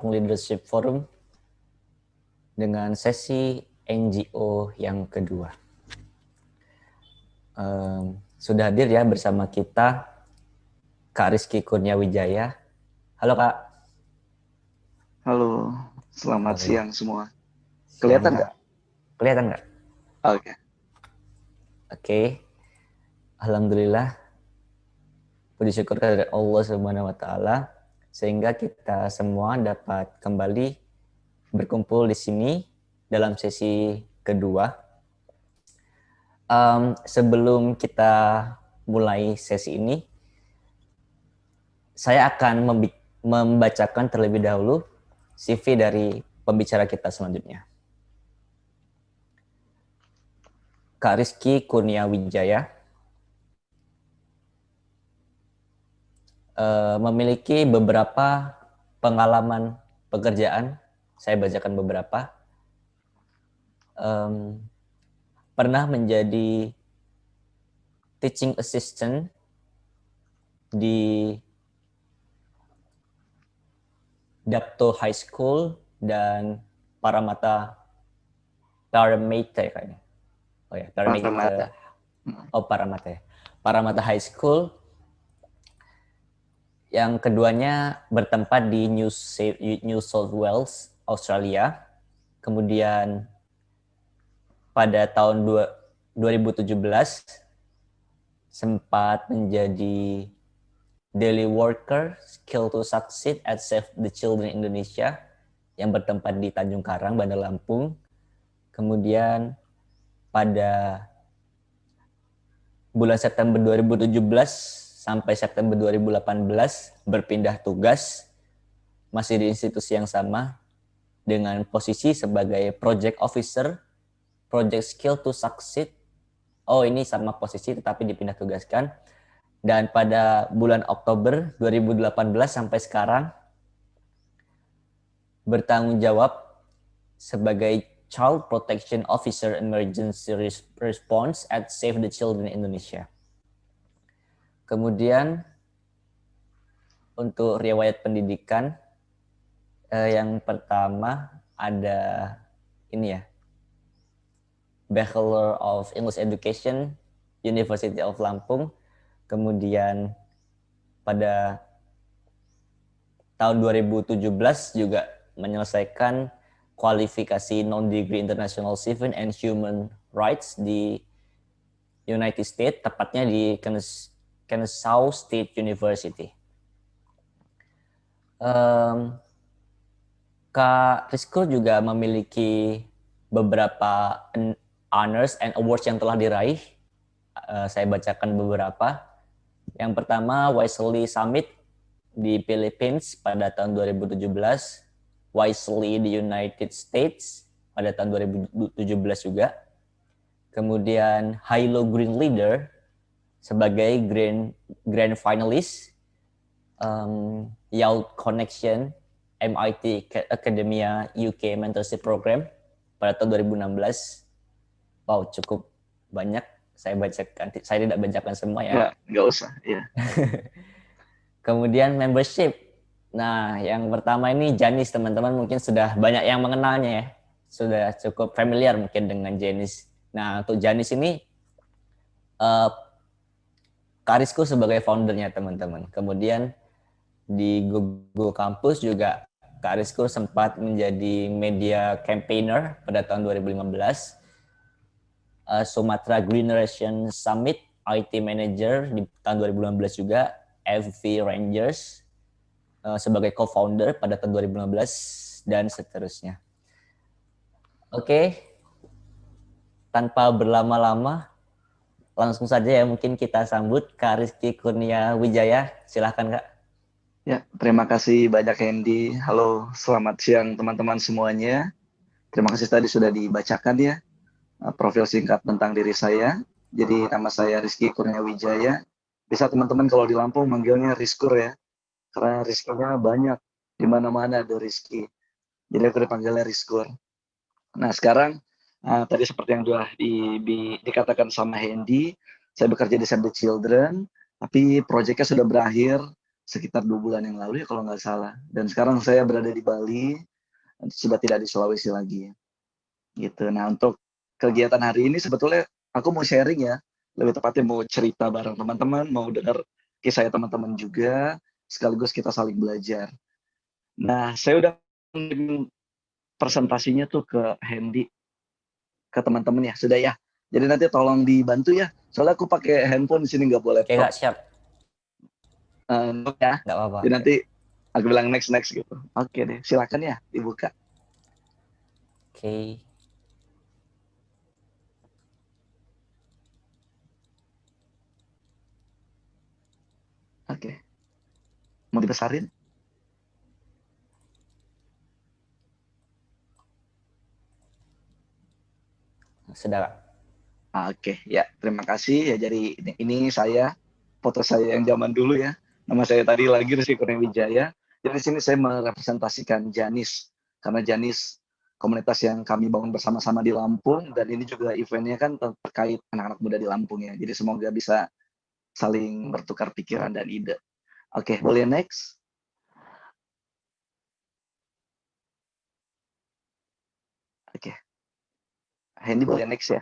Lampung Leadership Forum dengan sesi NGO yang kedua. Sudah hadir ya bersama kita Kak Rizky Kurniawijaya. Halo Kak. Halo, selamat Halo. siang semua. Siang, Kelihatan Kak. nggak? Kelihatan nggak? Oke. Oke. Alhamdulillah. Puji syukur kepada Allah Subhanahu wa taala sehingga kita semua dapat kembali berkumpul di sini dalam sesi kedua. Sebelum kita mulai sesi ini, saya akan membacakan terlebih dahulu CV dari pembicara kita selanjutnya. Kak Rizky Kurniawijaya memiliki beberapa pengalaman pekerjaan. Saya bacakan beberapa. Pernah menjadi teaching assistant di Dapto High School dan Paramata kayaknya. Oh ya, Paramata. Paramata ya. Paramata High School. Yang keduanya bertempat di New South Wales, Australia. Kemudian pada tahun 2017 sempat menjadi daily worker skill to succeed at Save the Children Indonesia yang bertempat di Tanjung Karang, Bandar Lampung. Kemudian pada bulan September 2017 sampai September 2018 berpindah tugas masih di institusi yang sama dengan posisi sebagai project officer, project skill to succeed. Oh, ini sama posisi tetapi dipindah tugaskan. Dan pada bulan Oktober 2018 sampai sekarang bertanggung jawab sebagai Child Protection Officer Emergency Response at Save the Children Indonesia. Kemudian untuk riwayat pendidikan yang pertama ada ini ya, Bachelor of English Education, University of Lampung. Kemudian pada tahun 2017 juga menyelesaikan kualifikasi non-degree International Civil and Human Rights di United States, tepatnya di Kennesaw State University. Kak Rizko juga memiliki beberapa honors and awards yang telah diraih. Saya bacakan beberapa. Yang pertama, Wisely Summit di Philippines pada tahun 2017, Wisely di United States pada tahun 2017 juga. Kemudian Hilo Green Leader sebagai Grand Finalist, Youth Connection MIT Academia UK Mentorship Program pada tahun 2016. Wow, cukup banyak. Saya tidak bacakan semua ya. Ya, nggak usah. Ya. Kemudian membership. Nah, yang pertama ini Janis, teman-teman mungkin sudah banyak yang mengenalnya ya. Sudah cukup familiar mungkin dengan Janis. Nah, untuk Janis ini Kak Rizko sebagai foundernya, teman-teman. Kemudian di Google Campus juga Kak Rizko sempat menjadi media campaigner pada tahun 2015. Sumatera Generation Summit IT Manager di tahun 2015 juga, FV Rangers sebagai co-founder pada tahun 2015 dan seterusnya. Oke, tanpa berlama-lama langsung saja ya mungkin kita sambut Kak Rizky Kurniawijaya. Silahkan Kak. Ya, terima kasih banyak Hendy. Halo, selamat siang teman-teman semuanya. Terima kasih tadi sudah dibacakan ya profil singkat tentang diri saya. Jadi nama saya Rizky Kurniawijaya. Bisa teman-teman kalau di Lampung manggilnya Rizkur ya. Karena Rizky-nya banyak. Di mana-mana ada Rizky. Jadi aku dipanggilnya Rizkur. Nah sekarang tadi seperti yang sudah dikatakan sama Hendy, saya bekerja di Save the Children, tapi proyeknya sudah berakhir sekitar 2 bulan yang lalu ya kalau nggak salah. Dan sekarang saya berada di Bali, sudah tidak di Sulawesi lagi. Gitu. Nah, untuk kegiatan hari ini sebetulnya aku mau sharing ya, lebih tepatnya mau cerita bareng teman-teman, mau dengar kisah teman-teman juga, sekaligus kita saling belajar. Nah, saya udah presentasinya tuh ke Hendy, ke teman-teman ya, sudah ya. Jadi nanti tolong dibantu ya, soalnya aku pakai handphone di sini nggak boleh Oke, laptop. Kak, siap. Ya. Nggak apa-apa. Jadi nanti aku bilang next gitu. Oke deh, silakan ya dibuka. Oke. Oke, mau dibesarin? Sudah, Kak. Oke, ya terima kasih ya. Jadi ini saya, foto saya yang zaman dulu ya. Nama saya tadi lagi Rizky Kurniawijaya. Jadi di sini saya merepresentasikan Janis, karena Janis komunitas yang kami bangun bersama-sama di Lampung, dan ini juga eventnya kan terkait anak-anak muda di Lampung ya. Jadi semoga bisa saling bertukar pikiran dan ide. Oke, boleh next? Oke, Hendy boleh next ya?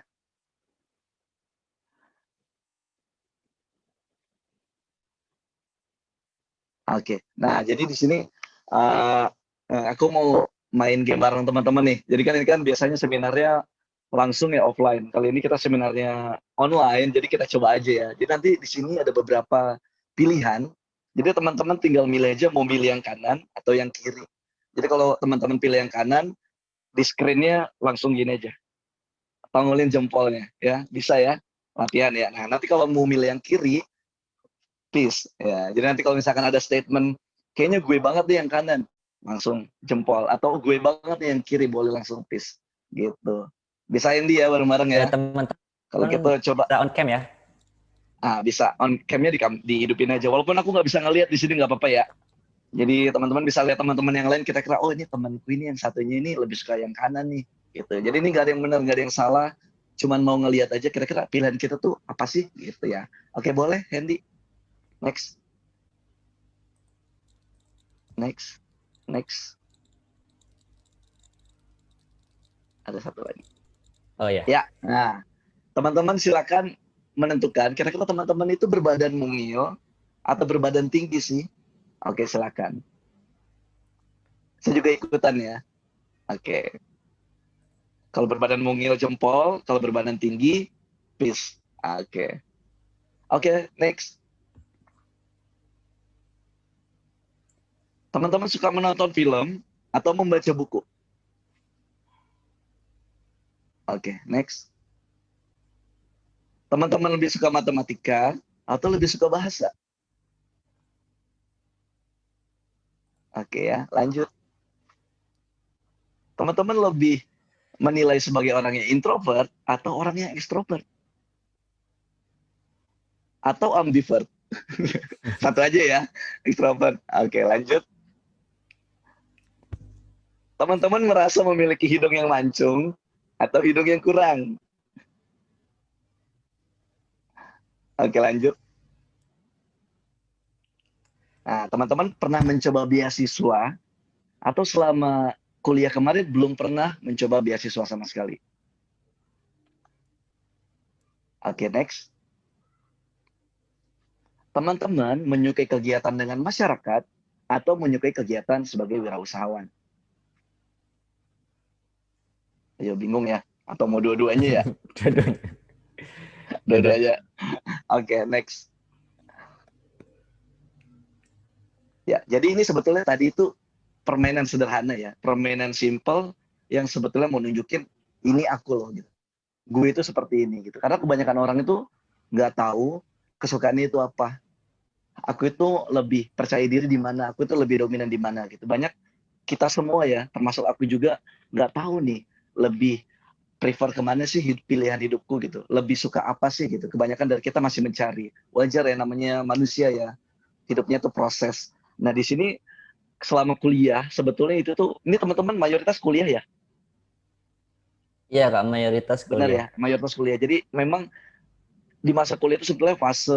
Oke, nah jadi di sini uh, aku mau main game bareng teman-teman nih. Jadi kan ini kan biasanya seminarnya langsung ya offline. Kali ini kita seminarnya online, jadi kita coba aja ya. Jadi nanti di sini ada beberapa pilihan. Jadi teman-teman tinggal milih aja mau milih yang kanan atau yang kiri. Jadi kalau teman-teman pilih yang kanan, di screen-nya langsung gini aja, tongolin jempolnya ya, bisa ya, latihan ya. Nah nanti kalau mau milih yang kiri, peace ya. Jadi nanti kalau misalkan ada statement kayaknya gue banget nih yang kanan, langsung jempol, atau gue banget nih yang kiri, boleh langsung peace gitu. Bisain dia bareng-bareng Ya, ya. Kalau teman-teman gitu coba, bisa on cam ya. bisa on camnya dihidupin aja. Walaupun aku nggak bisa ngelihat di sini nggak apa-apa ya. Jadi teman-teman bisa lihat teman-teman yang lain, kita kira oh ini temanku ini yang satunya ini lebih suka yang kanan nih gitu. Jadi ini nggak ada yang benar, nggak ada yang salah. Cuman mau ngelihat aja kira-kira pilihan kita tuh apa sih gitu ya. Oke boleh Hendy, next, next, next. Ada satu lagi. Oh ya. Ya, nah teman-teman silakan menentukan kira-kira teman-teman itu berbadan mungil atau berbadan tinggi sih. Oke silakan. Saya juga ikutan ya. Oke. Kalau berbadan mungil jempol, kalau berbadan tinggi peace. Oke. Oke, next. Teman-teman suka menonton film atau membaca buku? Oke, next. Teman-teman lebih suka matematika atau lebih suka bahasa? Oke ya, lanjut. Teman-teman lebih menilai sebagai orang yang introvert atau orang yang ekstrovert? Atau ambivert? Satu aja ya, ekstrovert. Oke, lanjut. Teman-teman merasa memiliki hidung yang mancung atau hidung yang kurang? Oke, lanjut. Nah, teman-teman pernah mencoba beasiswa atau selama kuliah kemarin belum pernah mencoba beasiswa sama sekali? Oke, next. Teman-teman menyukai kegiatan dengan masyarakat atau menyukai kegiatan sebagai wirausahawan? Ayo bingung ya? Atau mau dua-duanya ya? Dua-duanya. Dua-duanya. Dua-duanya. Oke, next. Ya, jadi ini sebetulnya tadi itu permainan sederhana ya, permainan simple yang sebetulnya mau nunjukin ini aku loh gitu. Gue itu seperti ini gitu. Karena kebanyakan orang itu nggak tahu kesukaannya itu apa. Aku itu lebih percaya diri di mana, aku itu lebih dominan di mana gitu. Banyak kita semua ya, termasuk aku juga nggak tahu nih lebih prefer kemana sih pilihan hidupku gitu. Lebih suka apa sih gitu. Kebanyakan dari kita masih mencari. Wajar ya namanya manusia ya. Hidupnya tuh proses. Nah di sini selama kuliah sebetulnya itu tuh ini teman-teman mayoritas kuliah ya, Iya, Kak, mayoritas benar kuliah. ya, mayoritas kuliah. Jadi memang di masa kuliah itu sebetulnya fase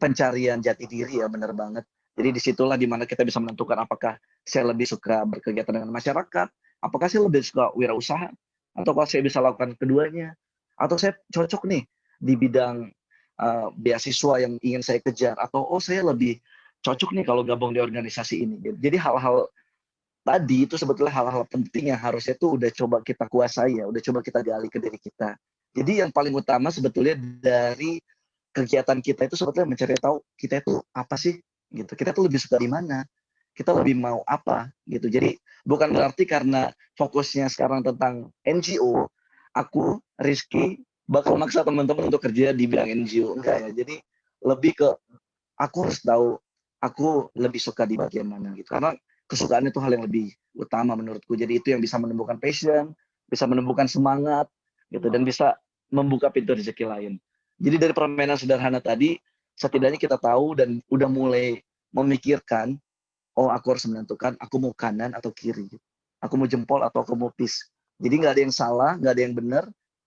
pencarian jati diri ya, benar banget. Jadi disitulah dimana kita bisa menentukan apakah saya lebih suka berkegiatan dengan masyarakat, apakah saya lebih suka wirausaha, atau kalau saya bisa lakukan keduanya, atau saya cocok nih di bidang beasiswa yang ingin saya kejar, atau oh saya lebih cocok nih kalau gabung di organisasi ini. Jadi hal-hal tadi itu sebetulnya hal-hal penting yang harusnya tuh udah coba kita kuasai ya, udah coba kita gali ke diri kita. Jadi yang paling utama sebetulnya dari kegiatan kita itu sebetulnya mencari tahu kita itu apa sih gitu. Kita tuh lebih suka di mana, kita lebih mau apa gitu. Jadi bukan berarti karena fokusnya sekarang tentang NGO, aku Rizky bakal maksa teman-teman untuk kerja di bidang NGO, enggak ya. Jadi lebih ke aku harus tahu aku lebih suka di bagian mana gitu. Karena kesukaan itu hal yang lebih utama menurutku. Jadi itu yang bisa menumbuhkan passion, bisa menumbuhkan semangat gitu, dan bisa membuka pintu rezeki lain. Jadi dari permainan sederhana tadi, setidaknya kita tahu dan udah mulai memikirkan, oh aku harus menentukan aku mau kanan atau kiri. Aku mau jempol atau aku mau pis. Jadi nggak ada yang salah, nggak ada yang benar,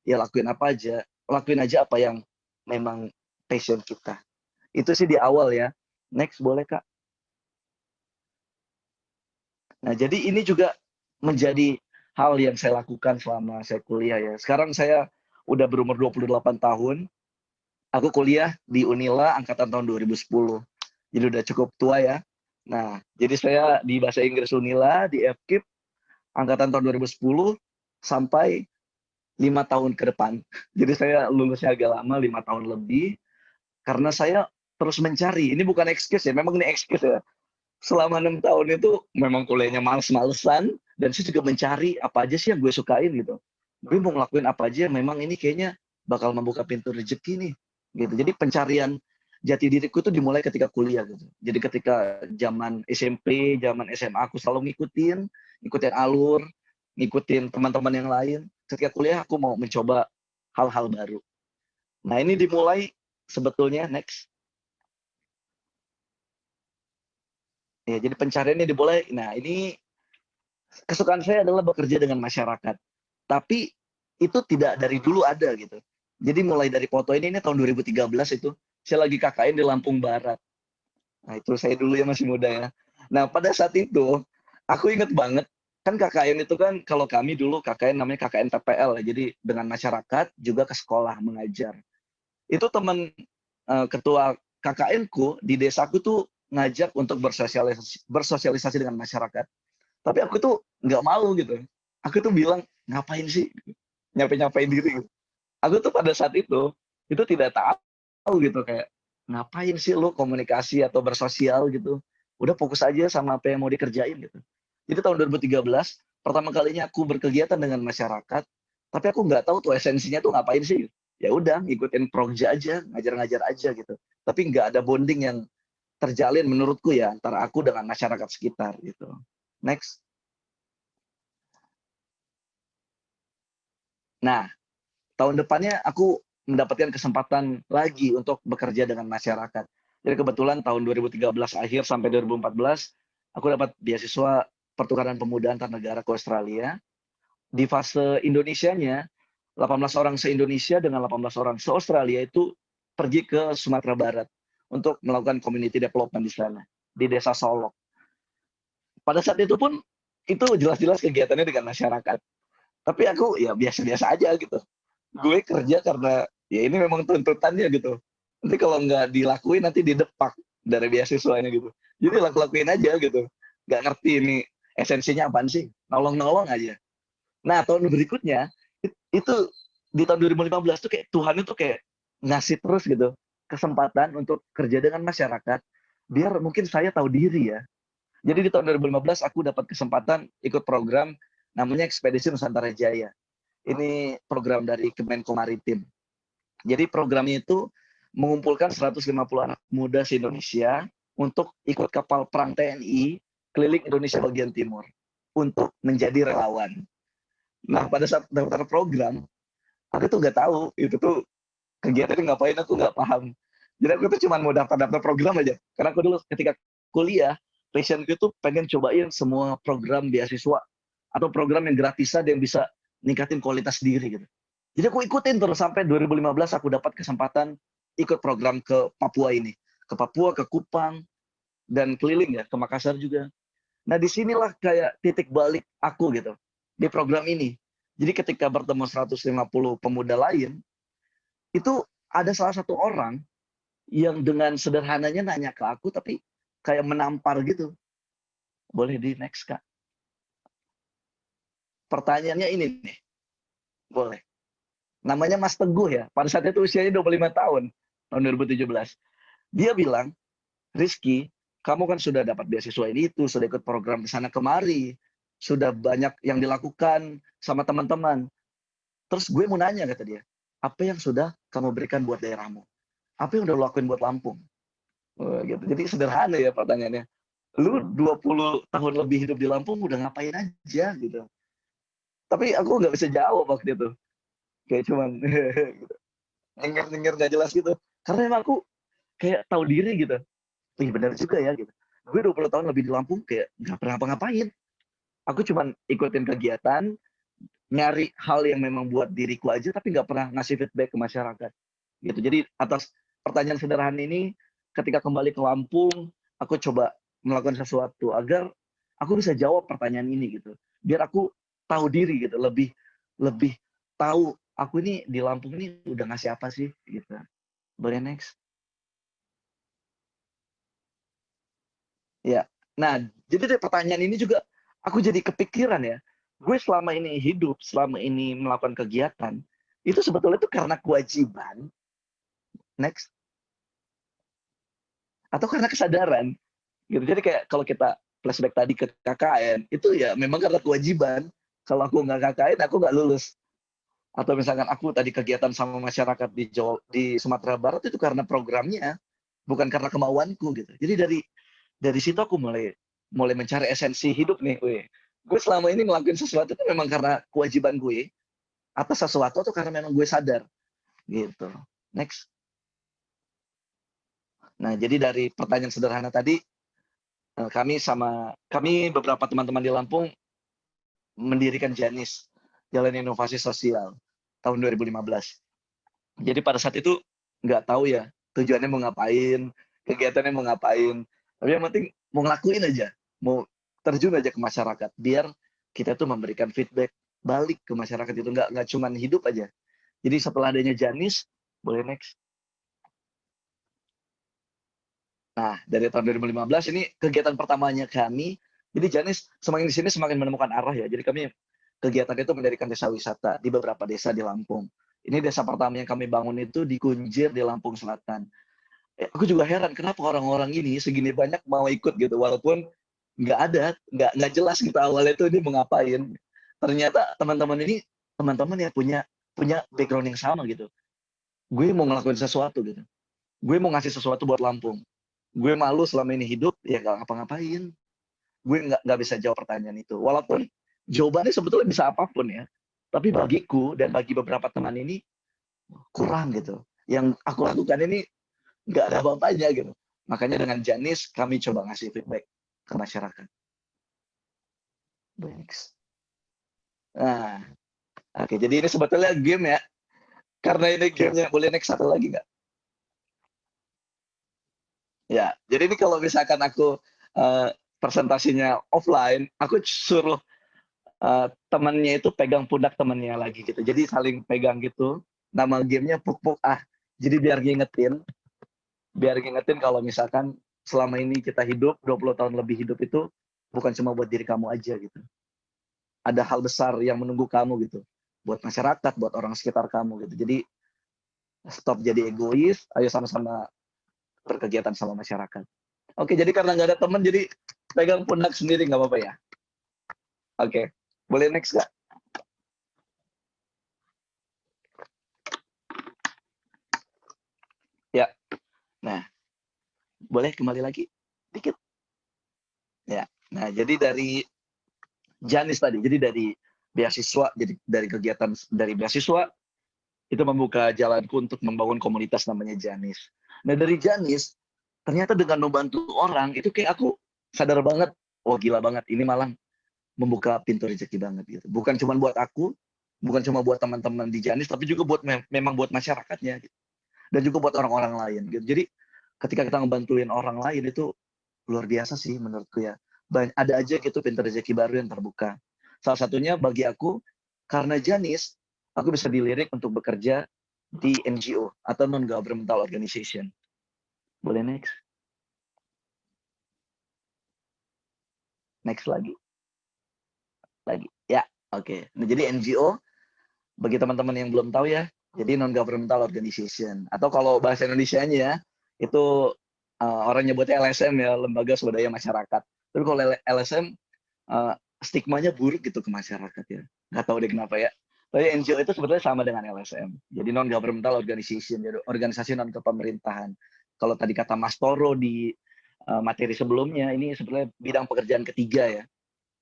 ya lakuin apa aja. Lakuin aja apa yang memang passion kita. Itu sih di awal ya. Next boleh Kak. Nah jadi ini juga menjadi hal yang saya lakukan selama saya kuliah ya. Sekarang saya udah berumur 28 tahun. Aku kuliah di Unila angkatan tahun 2010. Jadi udah cukup tua ya. Nah, jadi saya di bahasa Inggris Unila, di FKIP, angkatan tahun 2010 sampai 5 tahun ke depan. Jadi saya lulusnya agak lama, 5 tahun lebih, karena saya terus mencari. Ini bukan excuse ya, memang ini excuse ya. Selama 6 tahun itu memang kuliahnya males-malesan, dan saya juga mencari apa aja sih yang gue sukain gitu. Gue mau ngelakuin apa aja yang memang ini kayaknya bakal membuka pintu rezeki nih. Gitu. Jadi pencarian jati diriku itu dimulai ketika kuliah gitu. Jadi ketika zaman SMP, zaman SMA aku selalu ngikutin alur, ngikutin teman-teman yang lain. Ketika kuliah aku mau mencoba hal-hal baru. Nah, ini dimulai sebetulnya next. Ya, jadi pencariannya dimulai. Nah, ini kesukaan saya adalah bekerja dengan masyarakat. Tapi itu tidak dari dulu ada gitu. Jadi mulai dari foto ini tahun 2013 itu saya lagi KKN di Lampung Barat. Nah, itu saya dulu ya masih muda ya. Nah, pada saat itu aku inget banget kan KKN itu kan kalau kami dulu KKN namanya KKN TPL ya. Jadi dengan masyarakat juga ke sekolah mengajar. Itu teman ketua KKN-ku di desaku tuh ngajak untuk bersosialisasi dengan masyarakat. Tapi aku tuh nggak mau gitu. Aku tuh bilang, ngapain sih nyapain diri gitu. Aku tuh pada saat itu tidak tahu gitu kayak, ngapain sih lo komunikasi atau bersosial gitu. Udah fokus aja sama apa yang mau dikerjain gitu. Jadi tahun 2013, pertama kalinya aku berkegiatan dengan masyarakat, tapi aku nggak tahu tuh esensinya tuh ngapain sih. Ya udah, ngikutin progja aja, ngajar-ngajar aja gitu. Tapi nggak ada bonding yang terjalin menurutku ya antara aku dengan masyarakat sekitar gitu. Next. Nah, tahun depannya aku mendapatkan kesempatan lagi untuk bekerja dengan masyarakat. Jadi kebetulan tahun 2013 akhir sampai 2014, aku dapat beasiswa pertukaran pemuda antar negara ke Australia. Di fase Indonesianya, 18 orang se-Indonesia dengan 18 orang se-Australia itu pergi ke Sumatera Barat untuk melakukan community development di sana, di Desa Solok. Pada saat itu pun, itu jelas-jelas kegiatannya dengan masyarakat. Tapi aku ya biasa-biasa aja gitu. Gue kerja karena ya ini memang tuntutannya gitu. Nanti kalau nggak dilakuin nanti didepak dari beasiswanya gitu. Jadi lakuin aja gitu. Nggak ngerti ini esensinya apaan sih. Nolong-nolong aja. Nah tahun berikutnya itu di tahun 2015 tuh kayak Tuhan itu kayak ngasih terus gitu kesempatan untuk kerja dengan masyarakat biar mungkin saya tahu diri ya. Jadi di tahun 2015 aku dapat kesempatan ikut program namanya Ekspedisi Nusantara Jaya. Ini program dari Kemenko Maritim. Jadi programnya itu mengumpulkan 150 anak muda se-Indonesia untuk ikut kapal perang TNI keliling Indonesia bagian timur untuk menjadi relawan. Nah, pada saat daftar program, aku tuh nggak tahu itu tuh kegiatannya ngapain, aku nggak paham. Jadi aku tuh cuma mau daftar-daftar program aja. Karena aku dulu ketika kuliah, passionku tuh pengen cobain semua program beasiswa atau program yang gratisan yang bisa ningkatin kualitas diri gitu. Jadi aku ikutin terus sampai 2015 aku dapat kesempatan ikut program ke Papua ini. Ke Papua, ke Kupang, dan keliling ya ke Makassar juga. Nah disinilah kayak titik balik aku gitu di program ini. Jadi ketika bertemu 150 pemuda lain, itu ada salah satu orang yang dengan sederhananya nanya ke aku, tapi kayak menampar gitu. Boleh di next, Kak? Pertanyaannya ini nih, boleh. Namanya Mas Teguh ya, pada saat itu usianya 25 tahun, tahun 2017. Dia bilang, Rizky, kamu kan sudah dapat beasiswa ini itu, sudah ikut program ke sana kemari, sudah banyak yang dilakukan sama teman-teman. Terus gue mau nanya, kata dia, apa yang sudah kamu berikan buat daerahmu? Apa yang udah lo lakuin buat Lampung? Gitu. Jadi sederhana ya pertanyaannya. Lu 20 tahun lebih hidup di Lampung udah ngapain aja gitu. Tapi aku nggak bisa jawab waktu itu. Kayak cuman gitu. Nyengir-nyengir gak jelas gitu. Karena emang aku kayak tahu diri gitu. Ih benar juga ya gitu. Gue 20 tahun lebih di Lampung kayak nggak pernah ngapa-ngapain. Aku cuman ikutin kegiatan, nyari hal yang memang buat diriku aja, tapi nggak pernah ngasih feedback ke masyarakat. Gitu. Jadi atas pertanyaan sederhana ini, ketika kembali ke Lampung, aku coba melakukan sesuatu agar aku bisa jawab pertanyaan ini gitu. Biar aku tahu diri gitu, lebih lebih tahu aku ini di Lampung ini udah ngasih apa sih gitu. Boleh next? Ya. Nah, jadi dari pertanyaan ini juga aku jadi kepikiran ya. Gue selama ini hidup, selama ini melakukan kegiatan, itu sebetulnya itu karena kewajiban, next, atau karena kesadaran. Gitu. Jadi kayak kalau kita flashback tadi ke KKN, itu ya memang karena kewajiban. Kalau aku nggak KKN, aku nggak lulus. Atau misalkan aku tadi kegiatan sama masyarakat di Jawa, di Sumatera Barat itu karena programnya, bukan karena kemauanku gitu. Jadi dari situ aku mulai mulai mencari esensi hidup nih, gue selama ini ngelakuin sesuatu itu memang karena kewajiban gue, atas sesuatu atau karena memang gue sadar gitu. Next. Nah, jadi dari pertanyaan sederhana tadi, kami beberapa teman-teman di Lampung mendirikan Janis, Jalan Inovasi Sosial, tahun 2015. Jadi pada saat itu nggak tahu ya tujuannya mau ngapain, kegiatannya mau ngapain. Tapi yang penting mau ngelakuin aja, mau terjun aja ke masyarakat, biar kita tuh memberikan feedback balik ke masyarakat itu nggak cuman hidup aja. Jadi setelah adanya Janis, boleh next. Nah, dari tahun 2015 ini kegiatan pertamanya kami. Jadi Janis semakin di sini semakin menemukan arah ya. Jadi kami kegiatan itu mendirikan desa wisata di beberapa desa di Lampung. Ini desa pertama yang kami bangun itu di Kunjir di Lampung Selatan. Aku juga heran kenapa orang-orang ini segini banyak mau ikut gitu, walaupun nggak ada, nggak jelas gitu awalnya itu ini mau ngapain. Ternyata teman-teman ini teman-teman yang punya punya background yang sama gitu. Gue mau ngelakuin sesuatu gitu. Gue mau ngasih sesuatu buat Lampung. Gue malu selama ini hidup ya nggak ngapa-ngapain. Gue nggak bisa jawab pertanyaan itu. Walaupun jawabannya sebetulnya bisa apapun ya. Tapi bagiku dan bagi beberapa teman ini kurang gitu. Yang aku lakukan ini nggak ada apa-apanya gitu. Makanya dengan Janis kami coba ngasih feedback ke masyarakat. Next. Nah, oke. Jadi ini sebetulnya game ya. Karena ini gamenya boleh next satu lagi nggak? Ya. Jadi ini kalau misalkan aku presentasinya offline, aku suruh temannya itu pegang pundak temannya lagi gitu. Jadi saling pegang gitu. Nama gamenya puk-puk ah. Jadi biar ngingetin kalau misalkan selama ini kita hidup 20 tahun lebih hidup itu bukan cuma buat diri kamu aja gitu. Ada hal besar yang menunggu kamu gitu. Buat masyarakat, buat orang sekitar kamu gitu. Jadi stop jadi egois, ayo sama-sama berkegiatan sama masyarakat. Oke, jadi karena nggak ada teman, jadi pegang pundak sendiri nggak apa-apa ya. Oke, boleh next nggak? Ya, nah boleh kembali lagi dikit. Ya, nah jadi dari Janis tadi, jadi dari beasiswa, jadi dari kegiatan dari beasiswa itu membuka jalanku untuk membangun komunitas namanya Janis. Nah dari Janis, ternyata dengan membantu orang itu kayak aku sadar banget, oh gila banget, ini malah membuka pintu rezeki banget gitu. Bukan cuma buat aku, bukan cuma buat teman-teman di Janis, tapi juga buat memang buat masyarakatnya gitu. Dan juga buat orang-orang lain gitu. Jadi ketika kita ngebantuin orang lain itu luar biasa sih menurutku ya. Ada aja gitu pintu rezeki baru yang terbuka. Salah satunya bagi aku, karena Janis, aku bisa dilirik untuk bekerja di NGO atau non-governmental organization. Boleh next? Next lagi. Lagi. Ya, oke. Nah, jadi NGO, bagi teman-teman yang belum tahu ya, jadi non-governmental organization. Atau kalau bahasa Indonesianya ya, itu orang nyebutnya LSM ya, Lembaga Swadaya Masyarakat. Tapi kalau LSM, stigmanya buruk gitu ke masyarakat ya. Nggak tahu deh kenapa ya. Tapi NGO itu sebetulnya sama dengan LSM. Jadi non-governmental organization, jadi organisasi non-kepemerintahan. Kalau tadi kata Mas Toro di materi sebelumnya, ini sebetulnya bidang pekerjaan ketiga ya.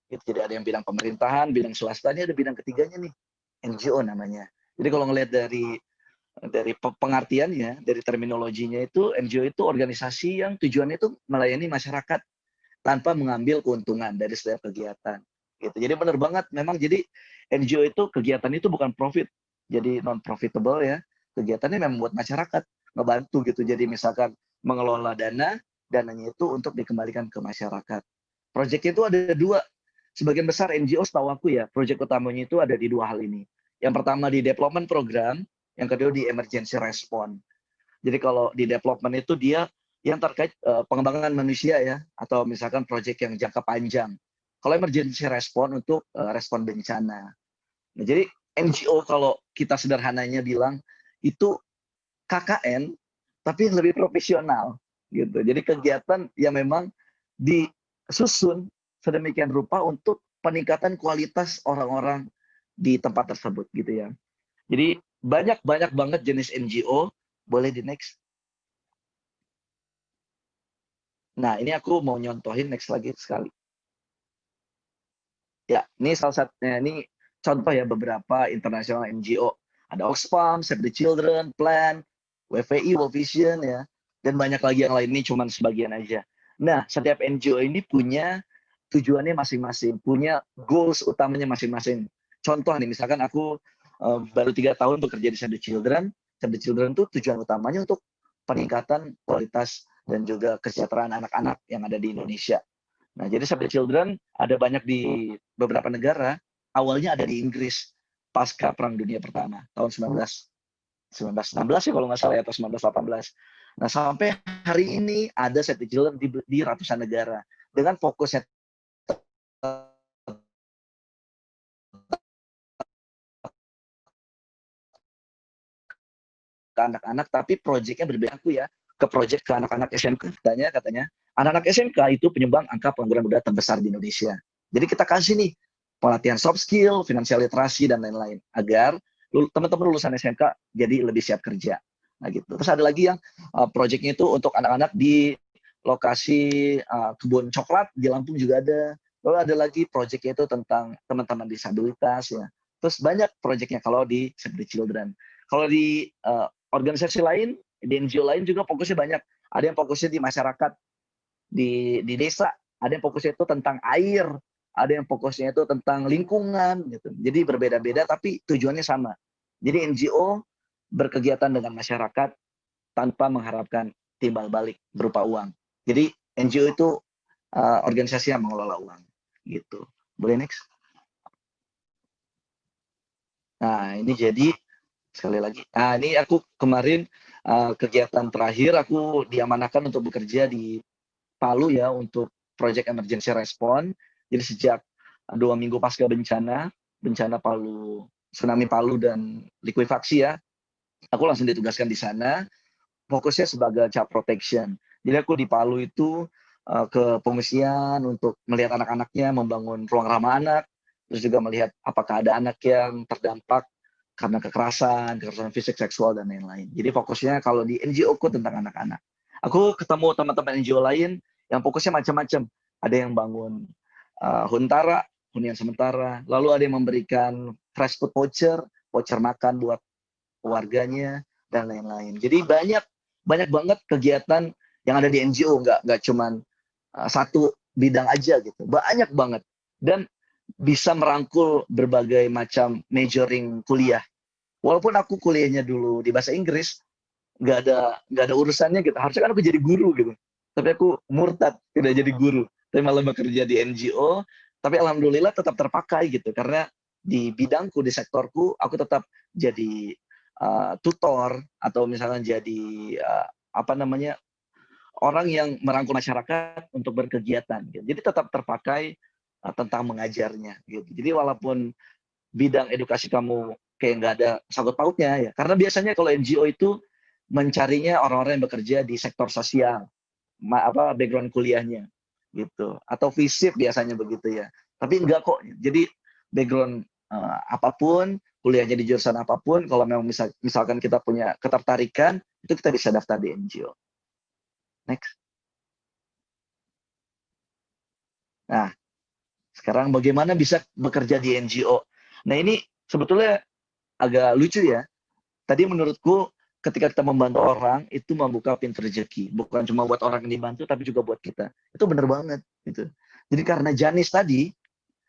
Itu jadi ada yang bidang pemerintahan, bidang swasta, ini ada bidang ketiganya nih, NGO namanya. Jadi kalau ngelihat dari pengertiannya, dari terminologinya itu, NGO itu organisasi yang tujuannya itu melayani masyarakat tanpa mengambil keuntungan dari setiap kegiatan. Gitu. Jadi benar banget, memang jadi NGO itu kegiatan itu bukan profit, jadi non profitable ya. Kegiatannya memang buat masyarakat, ngebantu gitu. Jadi misalkan mengelola dana, dananya itu untuk dikembalikan ke masyarakat. Proyek itu ada dua. Sebagian besar NGO setahu aku ya, proyek utamanya itu ada di dua hal ini. Yang pertama di development program, yang kedua di emergency response. Jadi kalau di development itu dia yang terkait pengembangan manusia ya, atau misalkan proyek yang jangka panjang. Kalau emergency response untuk respon bencana. Nah, jadi NGO kalau kita sederhananya bilang itu KKN tapi yang lebih profesional gitu. Jadi kegiatan yang memang disusun sedemikian rupa untuk peningkatan kualitas orang-orang di tempat tersebut gitu ya. Jadi banyak banget jenis NGO. Boleh di next. Nah, ini aku mau nyontohin next lagi sekali. Ya, ini salah satunya, ini contoh ya beberapa internasional NGO. Ada Oxfam, Save the Children, Plan, WVI, World Vision ya, dan banyak lagi yang lain, ini cuma sebagian aja. Nah, setiap NGO ini punya tujuannya masing-masing, punya goals utamanya masing-masing. Contoh nih, misalkan aku baru 3 tahun bekerja di Save the Children. Save the Children itu tujuan utamanya untuk peningkatan kualitas dan juga kesejahteraan anak-anak yang ada di Indonesia. Nah, jadi Save the Children ada banyak di beberapa negara. Awalnya ada di Inggris pasca Perang Dunia Pertama tahun 1916 ya kalau nggak salah ya, atau 1918. Nah, sampai hari ini ada Save the Children di ratusan negara dengan fokusnya ke anak-anak, tapi proyeknya berbeda aku ya ke proyek ke anak-anak SMK. Katanya anak-anak SMK itu penyumbang angka pengangguran muda terbesar di Indonesia. Jadi kita kasih nih pelatihan soft skill, finansial literasi dan lain-lain agar teman-teman lulusan SMK jadi lebih siap kerja. Nah gitu. Terus ada lagi yang proyeknya itu untuk anak-anak di lokasi kebun coklat di Lampung juga ada. Lalu ada lagi proyeknya itu tentang teman-teman disabilitas ya. Terus banyak proyeknya kalau di Save the Children. Kalau di organisasi lain, di NGO lain juga fokusnya banyak. Ada yang fokusnya di masyarakat, di desa. Ada yang fokusnya itu tentang air. Ada yang fokusnya itu tentang lingkungan. Gitu. Jadi berbeda-beda tapi tujuannya sama. Jadi NGO berkegiatan dengan masyarakat tanpa mengharapkan timbal balik berupa uang. Jadi NGO itu organisasi yang mengelola uang. Gitu. Boleh next? Nah, ini jadi sekali lagi. Nah, ini aku kemarin kegiatan terakhir aku diamanahkan untuk bekerja di Palu ya untuk Project Emergency Response. Jadi sejak 2 minggu pasca bencana Palu, tsunami Palu dan likuifaksi ya, aku langsung ditugaskan di sana. Fokusnya sebagai child protection. Jadi aku di Palu itu ke pengungsian untuk melihat anak-anaknya, membangun ruang ramah anak, terus juga melihat apakah ada anak yang terdampak karena kekerasan fisik, seksual, dan lain-lain. Jadi fokusnya kalau di NGO-ku tentang anak-anak. Aku ketemu teman-teman NGO lain yang fokusnya macam-macam. Ada yang bangun huntara, hunian sementara. Lalu ada yang memberikan fresh food voucher makan buat warganya, dan lain-lain. Jadi banyak banget kegiatan yang ada di NGO, nggak cuman satu bidang aja gitu. Banyak banget. Dan bisa merangkul berbagai macam majoring kuliah. Walaupun aku kuliahnya dulu di bahasa Inggris, nggak ada urusannya gitu. Harusnya kan aku jadi guru gitu. tapi aku murtad tidak jadi guru, tapi malah bekerja di NGO. Tapi alhamdulillah tetap terpakai gitu, karena di bidangku, di sektorku, aku tetap jadi tutor atau misalnya jadi apa namanya, orang yang merangkul masyarakat untuk berkegiatan. Gitu. Jadi tetap terpakai tentang mengajarnya. Gitu. Jadi walaupun bidang edukasi kamu kayak nggak ada sangkut pautnya ya, karena biasanya kalau NGO itu mencarinya orang-orang yang bekerja di sektor sosial, background kuliahnya gitu, atau FISIP biasanya begitu ya. Tapi enggak kok. Jadi background apapun, kuliahnya di jurusan apapun, kalau memang misalkan kita punya ketertarikan, itu kita bisa daftar di NGO. Next. Nah, sekarang bagaimana bisa bekerja di NGO? Nah, ini sebetulnya agak lucu ya. Tadi menurutku ketika kita membantu orang itu membuka pintu rezeki, bukan cuma buat orang yang dibantu tapi juga buat kita. Itu benar banget gitu. Jadi karena Janis tadi,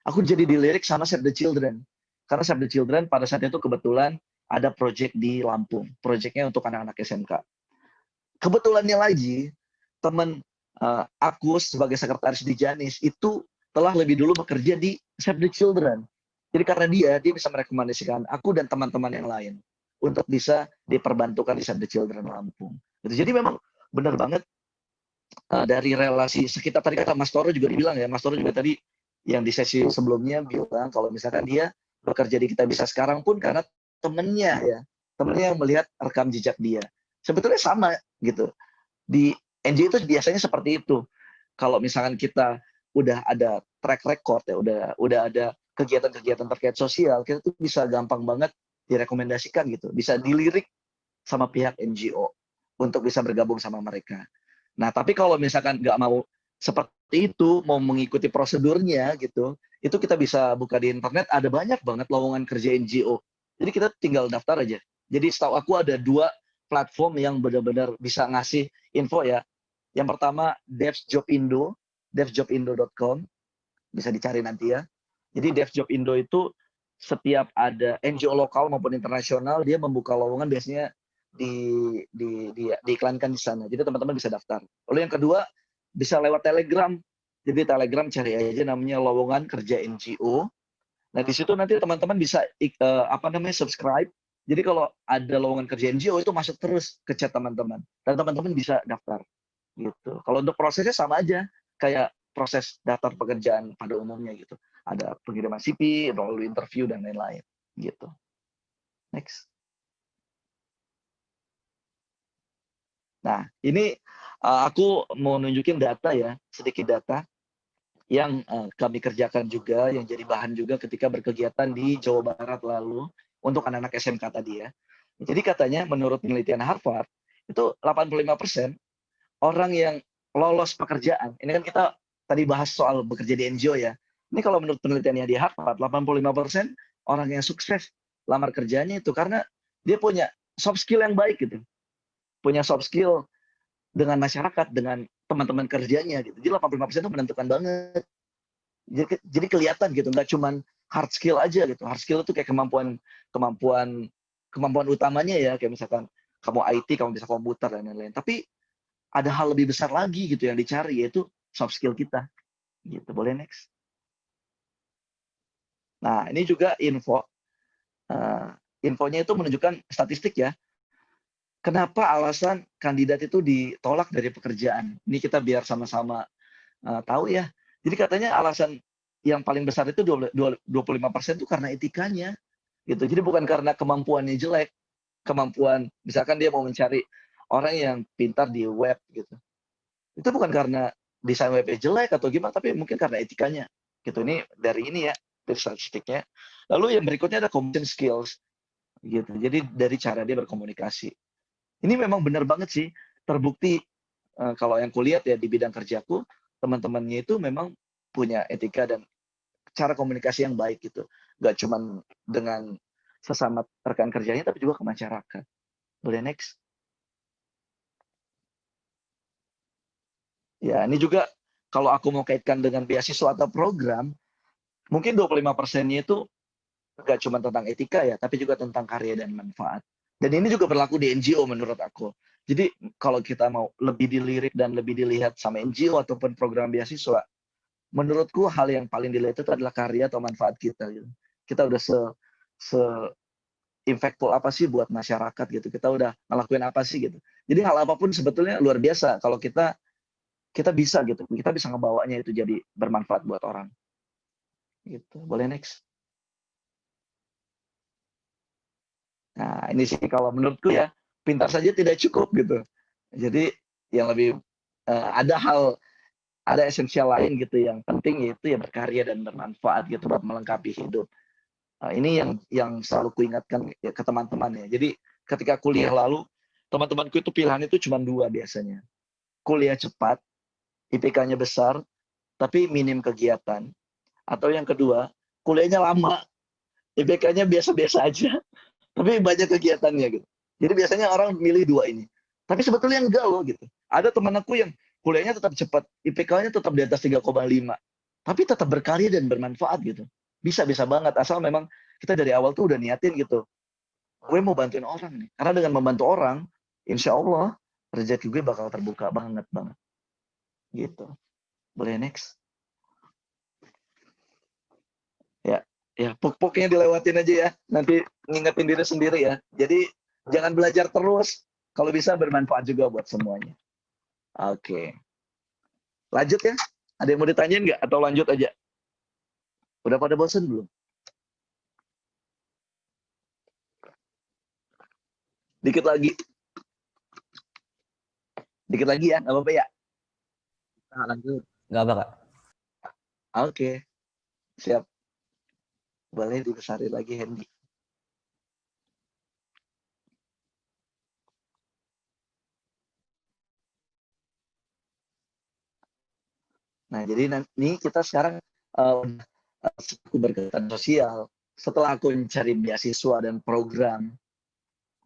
aku jadi dilirik sama Save the Children. Karena Save the Children pada saat itu kebetulan ada project di Lampung, projectnya untuk anak-anak SMK. Kebetulannya lagi teman aku sebagai sekretaris di Janis itu telah lebih dulu bekerja di Save the Children. Jadi karena dia bisa merekomendasikan aku dan teman-teman yang lain untuk bisa diperbantukan di Save the Children Lampung. Jadi memang benar banget dari relasi sekitar. Tadi kata Mas Toro juga dibilang ya, Mas Toro juga tadi yang di sesi sebelumnya bilang kalau misalkan dia bekerja di Kita Bisa sekarang pun karena temennya yang melihat rekam jejak dia. Sebetulnya sama gitu. Di NGO itu biasanya seperti itu. Kalau misalkan kita udah ada track record ya, udah ada kegiatan-kegiatan terkait sosial, kita tuh bisa gampang banget direkomendasikan gitu, bisa dilirik sama pihak NGO untuk bisa bergabung sama mereka. Nah, tapi kalau misalkan nggak mau seperti itu, mau mengikuti prosedurnya gitu, itu kita bisa buka di internet, ada banyak banget lowongan kerja NGO. Jadi kita tinggal daftar aja. Jadi setahu aku ada 2 platform yang benar-benar bisa ngasih info ya. Yang pertama devjobindo, devjobindo.com, bisa dicari nanti ya. Jadi devjobindo itu setiap ada NGO lokal maupun internasional, dia membuka lowongan biasanya diiklankan di sana. Jadi teman-teman bisa daftar. Lalu yang kedua bisa lewat Telegram. Jadi Telegram cari aja namanya lowongan kerja NGO. Nah di situ nanti teman-teman bisa subscribe. Jadi kalau ada lowongan kerja NGO itu masuk terus ke chat teman-teman dan teman-teman bisa daftar gitu. Kalau untuk prosesnya sama aja kayak proses daftar pekerjaan pada umumnya gitu. Ada pengiriman CV, lalu interview dan lain-lain gitu. Next. Nah, ini aku mau nunjukin data ya, sedikit data yang kami kerjakan juga, yang jadi bahan juga ketika berkegiatan di Jawa Barat lalu untuk anak-anak SMK tadi ya. Jadi katanya menurut penelitian Harvard, itu 85% orang yang lolos pekerjaan. Ini kan kita tadi bahas soal bekerja di NGO ya. Ini kalau menurut penelitiannya di Harvard, 85% orang yang sukses lamar kerjanya itu karena dia punya soft skill yang baik gitu. Punya soft skill dengan masyarakat, dengan teman-teman kerjanya gitu. Jadi 85% itu menentukan banget. Jadi kelihatan gitu, nggak cuman hard skill aja gitu. Hard skill itu kayak kemampuan utamanya ya, kayak misalkan kamu IT, kamu bisa komputer dan lain-lain. Tapi ada hal lebih besar lagi gitu yang dicari, yaitu soft skill kita. Gitu, boleh next. Nah, ini juga infonya itu menunjukkan statistik ya. Kenapa alasan kandidat itu ditolak dari pekerjaan? Ini kita biar sama-sama tahu ya. Jadi katanya alasan yang paling besar itu 25% itu karena etikanya. Gitu. Jadi bukan karena kemampuannya jelek. Misalkan dia mau mencari orang yang pintar di web gitu. Itu bukan karena desain webnya jelek atau gimana, tapi mungkin karena etikanya. Gitu. Ini dari ini ya, dari statistiknya. Lalu yang berikutnya ada communication skills. Gitu. Jadi dari cara dia berkomunikasi. Ini memang benar banget sih, terbukti kalau yang kulihat ya di bidang kerjaku, teman-temannya itu memang punya etika dan cara komunikasi yang baik gitu. Gak cuma dengan sesama rekan kerjanya, tapi juga ke masyarakat. Boleh next? Ya, ini juga kalau aku mau kaitkan dengan beasiswa atau program, mungkin 25%-nya itu gak cuma tentang etika ya, tapi juga tentang karya dan manfaat. Dan ini juga berlaku di NGO menurut aku. Jadi kalau kita mau lebih dilirik dan lebih dilihat sama NGO ataupun program beasiswa, menurutku hal yang paling dilihat itu adalah karya atau manfaat kita gitu. Kita udah se impactful apa sih buat masyarakat gitu. Kita udah ngelakuin apa sih gitu. Jadi hal apapun sebetulnya luar biasa kalau kita bisa gitu. Kita bisa ngebawanya itu jadi bermanfaat buat orang. Gitu. Boleh next. Nah, ini sih kalau menurutku ya, pintar saja tidak cukup gitu. Jadi yang lebih ada esensial lain gitu yang penting yaitu ya berkarya dan bermanfaat gitu buat melengkapi hidup. Ini yang selalu kuingatkan ya, ke teman-teman ya. Jadi ketika kuliah lalu teman-temanku itu pilihan itu cuma dua biasanya. Kuliah cepat, IPK-nya besar, tapi minim kegiatan. Atau yang kedua, kuliahnya lama, IPK-nya biasa-biasa aja, tapi banyak kegiatannya gitu. Jadi biasanya orang milih dua ini. Tapi sebetulnya enggak loh gitu. Ada teman aku yang kuliahnya tetap cepat, IPK-nya tetap di atas 3,5, tapi tetap berkarya dan bermanfaat gitu. Bisa banget asal memang kita dari awal tuh udah niatin gitu. Gue mau bantuin orang nih. Karena dengan membantu orang, insya Allah rezeki gue bakal terbuka banget banget. Gitu. Boleh next? Ya, ya pokoknya dilewatin aja ya. Nanti ngingetin diri sendiri ya. Jadi jangan belajar terus. Kalau bisa bermanfaat juga buat semuanya. Oke. Lanjut ya. Ada yang mau ditanyain nggak? Atau lanjut aja? Udah pada bosen belum? Dikit lagi. Dikit lagi ya. Nggak apa-apa ya? Nah, lanjut. Nggak apa, Kak. Oke. Siap. Boleh dibesarin lagi, Hendy. Nah, jadi nanti kita sekarang aku berkegiatan sosial. Setelah aku mencari beasiswa dan program,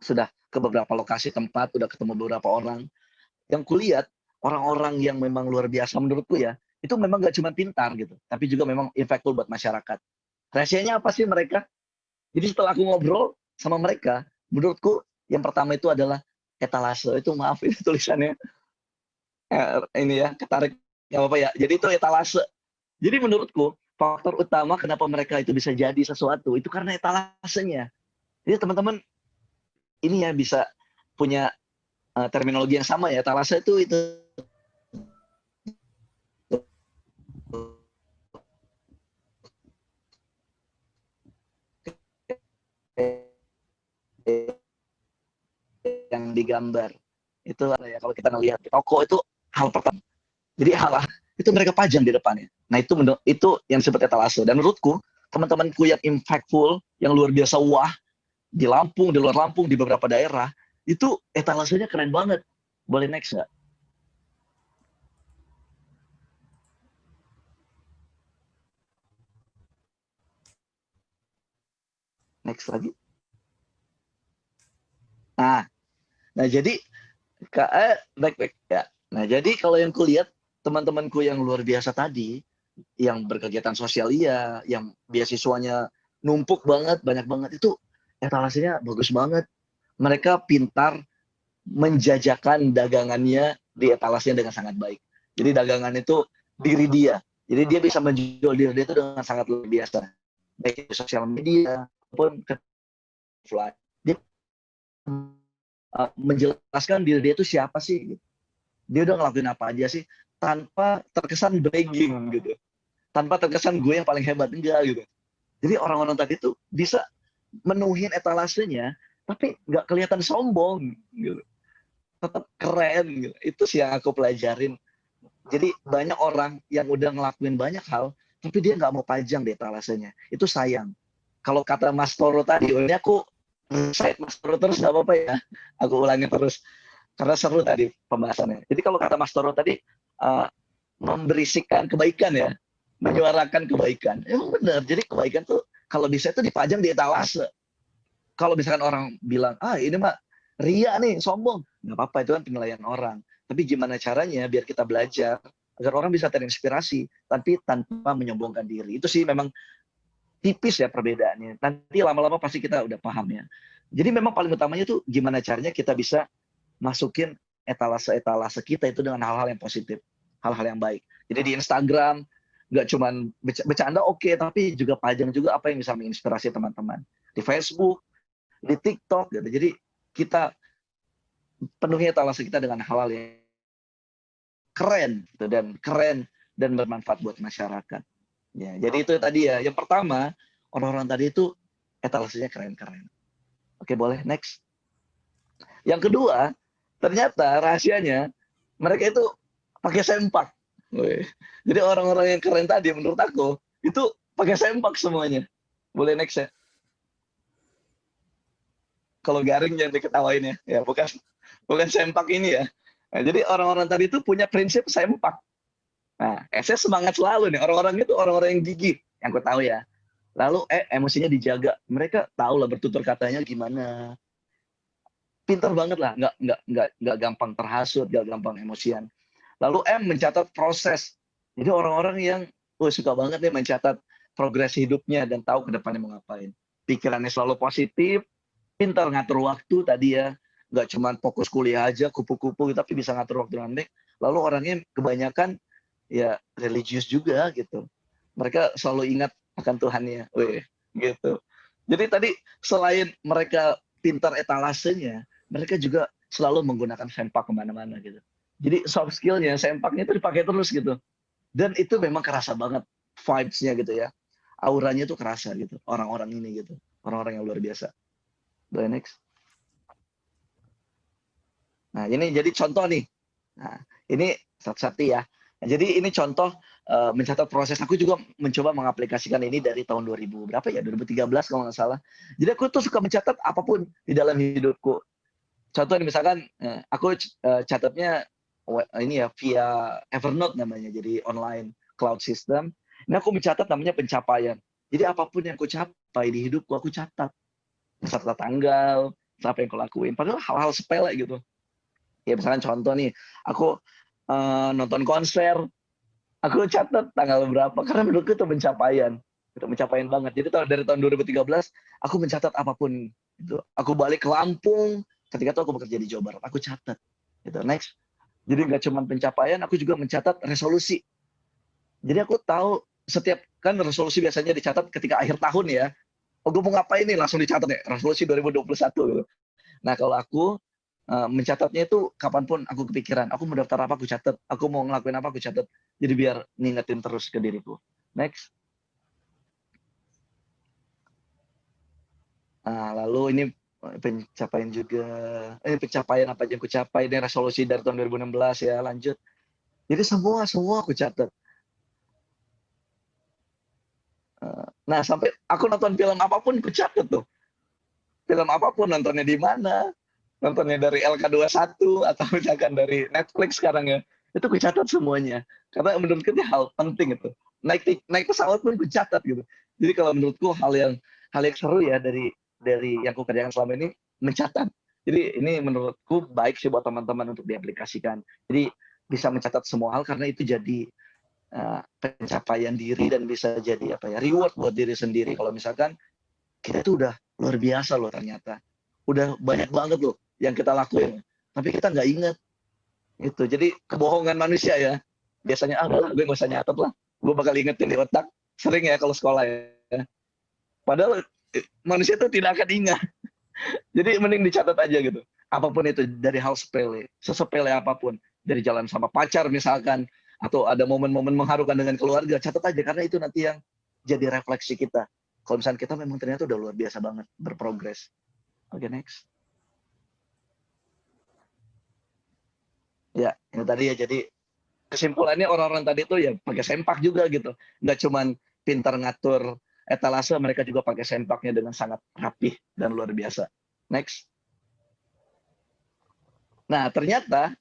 sudah ke beberapa lokasi tempat, udah ketemu beberapa orang. Yang kulihat, orang-orang yang memang luar biasa menurutku ya, itu memang gak cuma pintar gitu, tapi juga memang impactful buat masyarakat. Rahasianya apa sih mereka? Jadi setelah aku ngobrol sama mereka, menurutku yang pertama itu adalah etalase. Itu maaf ini tulisannya ini ya, ketarik nggak apa-apa ya. Jadi itu etalase. Jadi menurutku faktor utama kenapa mereka itu bisa jadi sesuatu itu karena etalasenya. Jadi teman-teman ini ya bisa punya terminologi yang sama ya. Etalase itu yang digambar. Itu ya kalau kita ngelihat di toko itu hal pertama. Jadi hal itu mereka pajang di depannya. Nah itu yang disebut etalase. Dan menurutku teman-temanku yang impactful, yang luar biasa wah di Lampung, di luar Lampung, di beberapa daerah itu etalasenya keren banget. Boleh next nggak? Next lagi. Nah, nah jadi baik ya. Nah jadi kalau yang kulihat teman-temanku yang luar biasa tadi, yang berkegiatan sosial iya, yang beasiswanya numpuk banget, banyak banget itu etalasenya bagus banget. Mereka pintar menjajakan dagangannya di etalasenya dengan sangat baik. Jadi dagangan itu diri dia. Jadi dia bisa menjual diri dia itu dengan sangat luar biasa. Baik di sosial media maupun ke offline. Dia menjelaskan diri dia itu siapa sih. Dia udah ngelakuin apa aja sih tanpa terkesan bragging gitu. Tanpa terkesan gue yang paling hebat, enggak gitu. Jadi orang-orang tadi tuh bisa menuhin etalasenya tapi nggak kelihatan sombong gitu. Tetap keren gitu. Itu sih yang aku pelajarin. Jadi banyak orang yang udah ngelakuin banyak hal tapi dia nggak mau pajang di etalasenya. Itu sayang. Kalau kata Mas Toro tadi, ini aku saya Mas Toro terus nggak apa-apa ya. Aku ulangi terus karena seru tadi pembahasannya. Jadi kalau kata Mas Toro tadi memberisikan kebaikan ya, menyuarakan kebaikan. Emang benar. Jadi kebaikan tuh kalau bisa itu dipajang di etalase. Kalau misalkan orang bilang, ini mah ria nih, sombong. Nggak apa-apa, itu kan penilaian orang. Tapi gimana caranya biar kita belajar, agar orang bisa terinspirasi, tapi tanpa menyombongkan diri. Itu sih memang tipis ya perbedaannya. Nanti lama-lama pasti kita udah paham ya. Jadi memang paling utamanya tuh gimana caranya kita bisa masukin etalase-etalase kita itu dengan hal-hal yang positif, hal-hal yang baik. Jadi di Instagram nggak cuman bercanda oke, tapi juga pajang juga apa yang bisa menginspirasi teman-teman. Di Facebook, di TikTok gitu. Jadi kita penuhi etalase kita dengan hal-hal yang keren gitu, dan bermanfaat buat masyarakat. Ya, jadi itu tadi ya. Yang pertama, orang-orang tadi itu etalasenya keren-keren. Oke, boleh next. Yang kedua, ternyata rahasianya mereka itu pakai sempak. Wih. Jadi orang-orang yang keren tadi menurut aku itu pakai sempak semuanya. Boleh next ya. Kalau garing jangan diketawain ya. Ya bukan bukan sempak ini ya. Nah, jadi orang-orang tadi itu punya prinsip sempak. Nah, saya semangat selalu nih. Orang-orang itu orang-orang yang gigih, yang aku tahu ya. Lalu emosinya dijaga. Mereka tahu lah bertutur katanya gimana. Pintar banget lah, nggak gampang terhasut, nggak gampang emosian. Lalu mencatat proses. Jadi orang-orang yang suka banget nih mencatat progres hidupnya dan tahu ke depannya mau ngapain. Pikirannya selalu positif, pintar ngatur waktu tadi ya, nggak cuma fokus kuliah aja kupu-kupu, tapi bisa ngatur waktu dengan baik. Lalu orangnya kebanyakan ya religius juga gitu. Mereka selalu ingat akan Tuhannya, gitu. Jadi tadi selain mereka pintar etalasenya, mereka juga selalu menggunakan sempak kemana-mana gitu. Jadi soft skillnya sempaknya itu dipakai terus gitu. Dan itu memang kerasa banget vibes-nya gitu ya. Auranya itu kerasa gitu. Orang-orang ini gitu. Orang-orang yang luar biasa. Boleh next. Nah ini jadi contoh nih. Nah ini satu-satu ya. Nah, jadi ini contoh mencatat proses. Aku juga mencoba mengaplikasikan ini dari tahun 2000 berapa ya? 2013 kalau nggak salah. Jadi aku tuh suka mencatat apapun di dalam hidupku. Contoh nih misalkan aku catatnya ini ya via Evernote namanya. Jadi online cloud system. Ini aku mencatat namanya pencapaian. Jadi apapun yang aku capai di hidupku aku catat. Serta tanggal, apa yang aku lakuin. Padahal hal-hal sepele gitu. Ya misalkan contoh nih, aku nonton konser, aku catat tanggal berapa karena menurutku itu pencapaian. Itu pencapaian banget. Jadi dari tahun 2013 aku mencatat apapun itu. Aku balik ke Lampung, ketika itu aku bekerja di Jawa Barat, aku catat. Gitu. Next. Jadi nggak cuma pencapaian, aku juga mencatat resolusi. Jadi aku tahu setiap kan resolusi biasanya dicatat ketika akhir tahun ya. Oh, gue mau ngapain nih langsung dicatat ya resolusi 2021. Nah kalau aku mencatatnya itu kapanpun aku kepikiran, aku mau daftar apa aku catat, aku mau ngelakuin apa aku catat. Jadi biar ngingetin terus ke diriku. Next. Nah, lalu ini pencapaian juga, pencapaian apa yang aku capai, ini resolusi dari tahun 2016 ya, lanjut. Jadi semua aku catat. Nah, sampai aku nonton film apapun aku catat tuh. Film apapun nontonnya di mana, nontonnya dari LK21 atau misalkan dari Netflix sekarang ya, itu aku catat semuanya. Karena menurutku itu hal penting itu. Naik pesawat pun aku catat gitu. Jadi kalau menurutku hal yang seru ya dari yang aku kerjakan selama ini mencatat. Jadi ini menurutku baik sih buat teman-teman untuk diaplikasikan. Jadi bisa mencatat semua hal karena itu jadi pencapaian diri dan bisa jadi apa ya reward buat diri sendiri. Kalau misalkan kita tuh udah luar biasa loh ternyata, udah banyak banget loh yang kita lakuin, tapi kita nggak inget itu. Jadi kebohongan manusia ya, biasanya gue nggak usah nyatet lah, gue bakal ingetin di otak. Sering ya kalau sekolah ya, padahal manusia itu tidak akan ingat. Jadi mending dicatat aja gitu, apapun itu, dari hal sepele, sesepele apapun, dari jalan sama pacar misalkan, atau ada momen-momen mengharukan dengan keluarga, catat aja karena itu nanti yang jadi refleksi kita. Kalau misalnya kita memang ternyata udah luar biasa banget berprogres. Oke, next. Ya, ini tadi ya, jadi kesimpulannya orang-orang tadi tuh ya pakai sempak juga gitu. Nggak cuman pintar ngatur etalase, mereka juga pakai sempaknya dengan sangat rapih dan luar biasa. Next. Nah, ternyata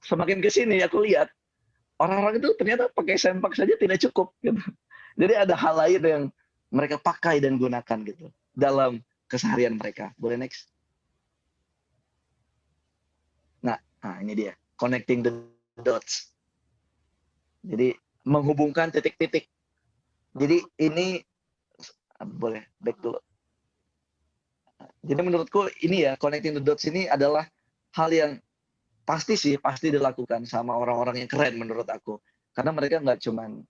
semakin ke sini aku lihat orang-orang itu ternyata pakai sempak saja tidak cukup gitu. Jadi ada hal lain yang mereka pakai dan gunakan gitu dalam keseharian mereka. Boleh next? Nah, ini dia, connecting the dots. Jadi menghubungkan titik-titik. Jadi ini boleh back dulu. Jadi menurutku ini ya, connecting the dots ini adalah hal yang pasti dilakukan sama orang-orang yang keren menurut aku. Karena mereka nggak cuman,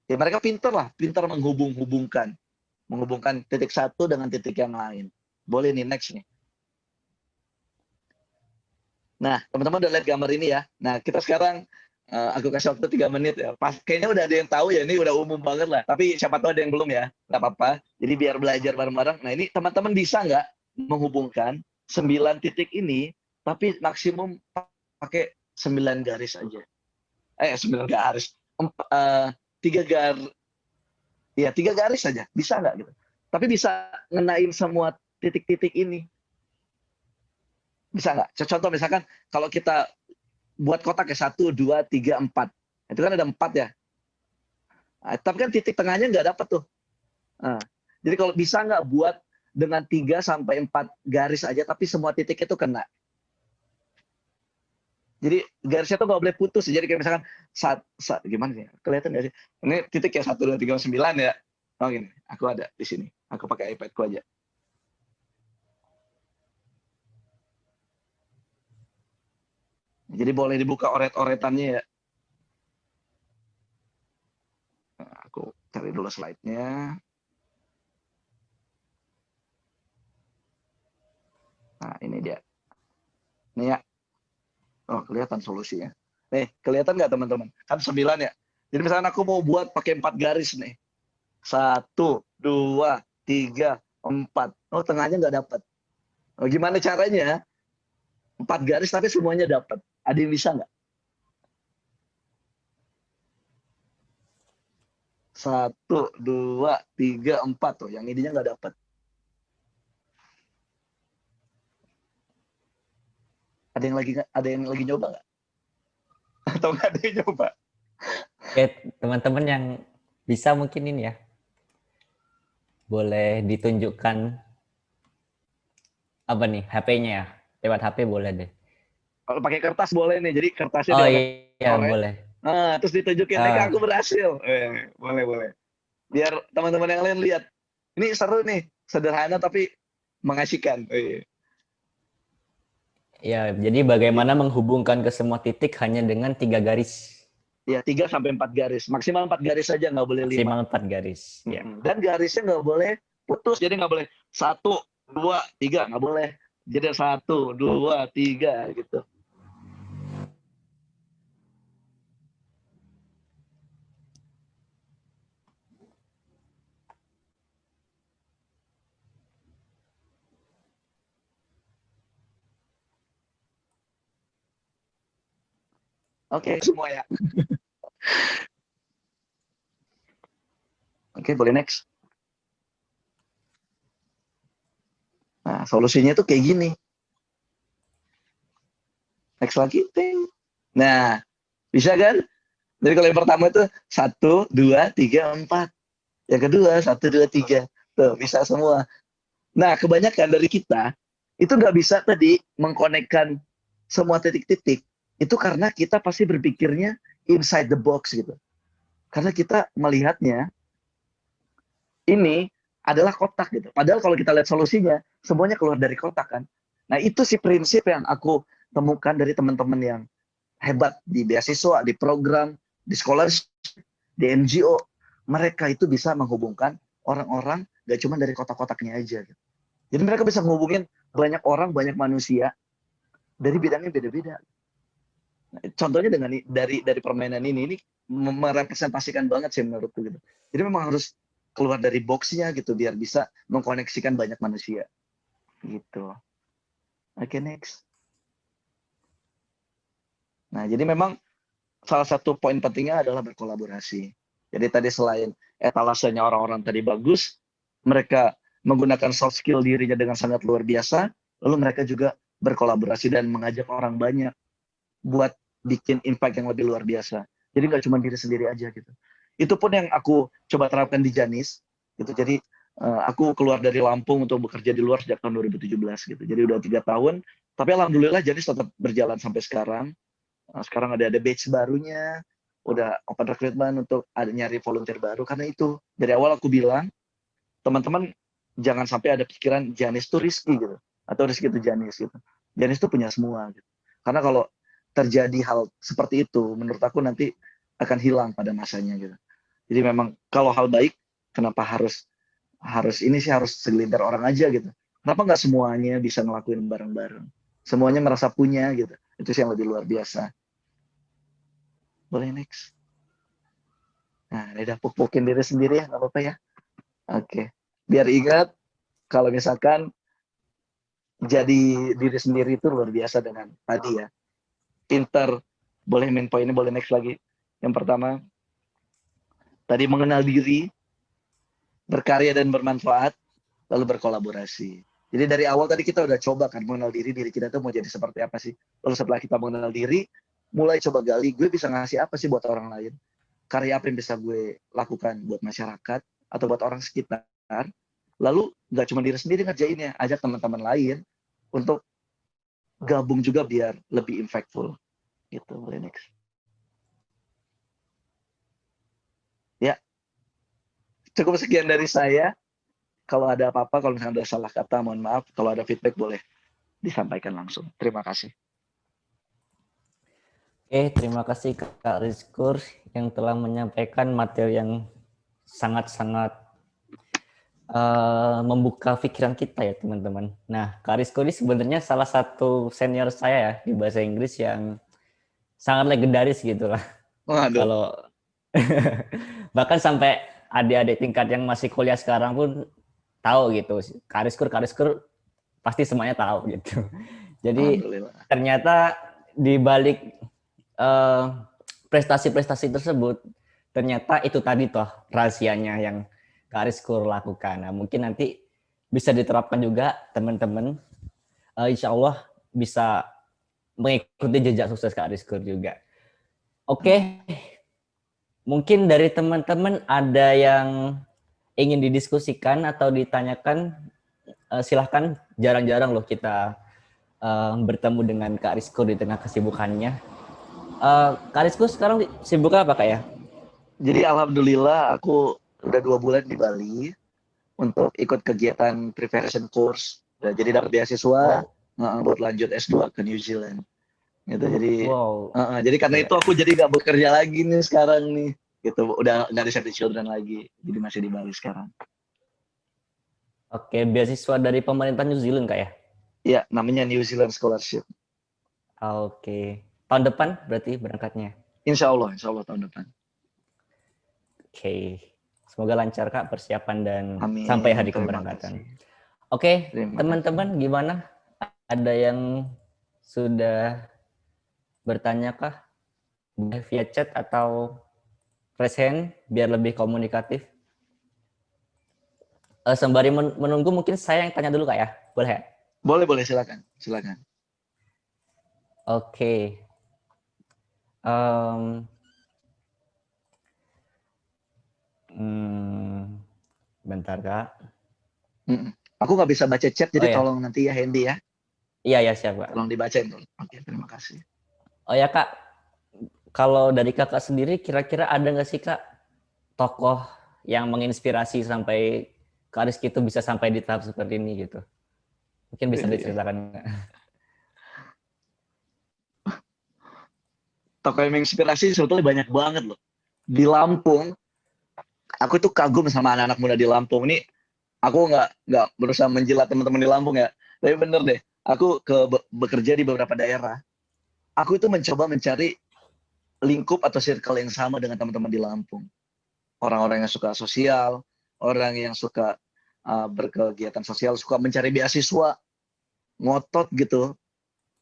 ya mereka pintar menghubungkan titik satu dengan titik yang lain. Boleh nih, next nih. Nah, teman-teman udah lihat gambar ini ya. Nah, kita sekarang aku kasih waktu 3 menit ya. Kayaknya udah ada yang tahu ya, ini udah umum banget lah. Tapi siapa tahu ada yang belum ya, nggak apa-apa. Jadi biar belajar bareng-bareng. Nah, ini teman-teman bisa nggak menghubungkan 9 titik ini, tapi maksimum pakai 9 garis aja. 9 garis. 3 ya 3 garis saja. Bisa nggak gitu? Tapi bisa ngenain semua titik-titik ini. Bisa nggak? Contoh misalkan kalau kita buat kotak ya 1, 2, 3, 4. Itu kan ada 4 ya. Nah, tapi kan titik tengahnya nggak dapat tuh. Nah, jadi kalau bisa nggak buat dengan 3 sampai 4 garis aja, tapi semua titik itu kena. Jadi garisnya tuh nggak boleh putus. Jadi kayak misalkan gimana sih? Kelihatan nggak sih? Ini titik ya 1, 2, 3, 9 ya. Oh gini, aku ada di sini. Aku pakai iPadku aja. Jadi boleh dibuka oret-oretannya ya. Nah, aku cari dulu slide-nya. Nah, ini dia. Ini ya. Oh, kelihatan solusinya. Nih, kelihatan nggak teman-teman? Kan 9 ya. Jadi misalnya aku mau buat pakai 4 garis nih. 1, 2, 3, 4. Oh, tengahnya nggak dapat. Oh, gimana caranya? 4 garis tapi semuanya dapat. Ada yang bisa nggak? 1, 2, 3, 4 tuh. Yang ininya nggak dapat. Ada yang lagi nyoba nggak? Atau nggak ada yang nyoba? Oke, teman-teman yang bisa mungkin ini ya, boleh ditunjukkan apa nih, HP-nya ya, lewat HP boleh deh. Kalau pakai kertas boleh nih. Jadi kertasnya Oh iya, dioret-oret. boleh. Nah, terus ditunjukin, nih aku berhasil. Boleh. Biar teman-teman yang lain lihat. Ini seru nih, sederhana tapi mengasihkan. Ya, jadi bagaimana menghubungkan ke semua titik hanya dengan 3 garis. Ya, 3 sampai 4 garis. Maksimal 4 garis saja, nggak boleh 5. Maksimal 4 garis. Ya. Dan garisnya nggak boleh putus. Jadi nggak boleh 1, 2, 3. Nggak boleh. Jadi 1, 2, 3 gitu. Oke, semua ya. Oke, boleh next. Nah, solusinya tuh kayak gini. Next lagi. Ting. Nah, bisa kan? Jadi kalau yang pertama itu 1, 2, 3, 4. Yang kedua 1, 2, 3. Tuh, bisa semua. Nah, kebanyakan dari kita itu nggak bisa tadi mengkonekkan semua titik-titik. Itu karena kita pasti berpikirnya inside the box gitu. Karena kita melihatnya ini adalah kotak gitu. Padahal kalau kita lihat solusinya, semuanya keluar dari kotak kan. Nah, itu sih prinsip yang aku temukan dari teman-teman yang hebat di beasiswa, di program, di scholarship, di NGO. Mereka itu bisa menghubungkan orang-orang gak cuma dari kotak-kotaknya aja gitu. Jadi mereka bisa menghubungin banyak orang, banyak manusia dari bidangnya beda-beda. Nah, contohnya dengan dari permainan ini merepresentasikan banget sih menurutku gitu. Jadi memang harus keluar dari boxnya gitu biar bisa mengkoneksikan banyak manusia gitu. Oke, next. Nah, jadi memang salah satu poin pentingnya adalah berkolaborasi. Jadi tadi selain etalasenya orang-orang tadi bagus, mereka menggunakan soft skill dirinya dengan sangat luar biasa, lalu mereka juga berkolaborasi dan mengajak orang banyak buat bikin impact yang lebih luar biasa. Jadi nggak cuma diri sendiri aja gitu. Itu pun yang aku coba terapkan di Janis. Gitu. Jadi aku keluar dari Lampung untuk bekerja di luar sejak tahun 2017 gitu. Jadi udah 3 tahun. Tapi alhamdulillah Janis tetap berjalan sampai sekarang. Sekarang ada batch barunya, udah open recruitment untuk ada nyari volunteer baru. Karena itu dari awal aku bilang teman-teman jangan sampai ada pikiran Janis itu risky gitu atau risky itu Janis gitu. Janis itu punya semua gitu. Karena kalau terjadi hal seperti itu, menurut aku nanti akan hilang pada masanya gitu. Jadi memang kalau hal baik, kenapa harus harus ini sih, harus segelintir orang aja gitu. Kenapa nggak semuanya bisa ngelakuin bareng-bareng? Semuanya merasa punya gitu. Itu sih yang lebih luar biasa. Boleh next. Nah, ini udah puk-pukin diri sendiri ya, nggak apa-apa ya. Oke. Biar ingat kalau misalkan jadi diri sendiri itu luar biasa dengan tadi ya. Pinter, boleh main poin ini, boleh next lagi. Yang pertama, tadi mengenal diri, berkarya dan bermanfaat, lalu berkolaborasi. Jadi dari awal tadi kita udah coba kan mengenal diri kita tuh mau jadi seperti apa sih. Lalu setelah kita mengenal diri, mulai coba gali, gue bisa ngasih apa sih buat orang lain. Karya apa yang bisa gue lakukan buat masyarakat atau buat orang sekitar. Lalu nggak cuma diri sendiri ngerjainnya, ajak teman-teman lain untuk gabung juga biar lebih impactful. Gitu, boleh next. Ya, cukup sekian dari saya. Kalau ada apa-apa, kalau misalnya ada salah kata, mohon maaf. Kalau ada feedback, boleh disampaikan langsung. Terima kasih. Oke, terima kasih Kak Rizkur yang telah menyampaikan materi yang sangat-sangat membuka pikiran kita ya teman-teman. Nah, Kak Rizkur ini sebenarnya salah satu senior saya ya di bahasa Inggris yang sangat legendaris gitu lah. Waduh. Kalau bahkan sampai adik-adik tingkat yang masih kuliah sekarang pun tahu gitu. Kak Rizkur pasti semuanya tahu gitu. Jadi Alhamdulillah. ternyata di balik prestasi-prestasi tersebut ternyata itu tadi toh rahasianya yang Kak Rizkur lakukan. Nah, mungkin nanti bisa diterapkan juga teman-teman. Insya Allah bisa mengikuti jejak sukses Kak Rizkur juga. Oke, mungkin dari teman-teman ada yang ingin didiskusikan atau ditanyakan, silahkan. Jarang-jarang loh kita bertemu dengan Kak Rizkur di tengah kesibukannya. Kak Rizkur sekarang sibuk apa Kak ya? Jadi alhamdulillah aku udah 2 bulan di Bali untuk ikut kegiatan preparation course. Jadi dapat beasiswa buat lanjut S2 ke New Zealand. Gitu. Wow. Jadi karena itu aku jadi nggak bekerja lagi nih sekarang nih. Gitu. Udah nggak di Save the Children lagi. Jadi masih di Bali sekarang. Oke, beasiswa dari pemerintah New Zealand Kak ya? Ya, namanya New Zealand Scholarship. Oke. Tahun depan berarti berangkatnya? Insya Allah tahun depan. Oke. Semoga lancar Kak persiapan dan sampai Amin. hari Terima keberangkatan. kasih. Oke, Terima kasih. teman-teman gimana? Ada yang sudah bertanya kah? Via chat atau raise hand biar lebih komunikatif? Sembari menunggu mungkin saya yang tanya dulu Kak ya? Boleh ya? Boleh, silakan. Silakan. Oke. Bentar Kak. Aku nggak bisa baca chat, Oh jadi ya, tolong nanti ya Hendy ya. iya ya siap Kak. Tolong dibacain dulu. Oke, terima kasih. Oh ya Kak, kalau dari Kakak sendiri kira-kira ada nggak sih Kak tokoh yang menginspirasi sampai Kak Rizky itu bisa sampai di tahap seperti ini gitu? Mungkin bisa diceritakan nggak? Tokoh yang menginspirasi sebetulnya banyak banget loh. Di Lampung, aku tuh kagum sama anak-anak muda di Lampung. Ini aku nggak berusaha menjilat teman-teman di Lampung ya. Tapi bener deh, aku bekerja di beberapa daerah. Aku itu mencoba mencari lingkup atau circle yang sama dengan teman-teman di Lampung. Orang-orang yang suka sosial, orang yang suka berkegiatan sosial, suka mencari beasiswa, ngotot gitu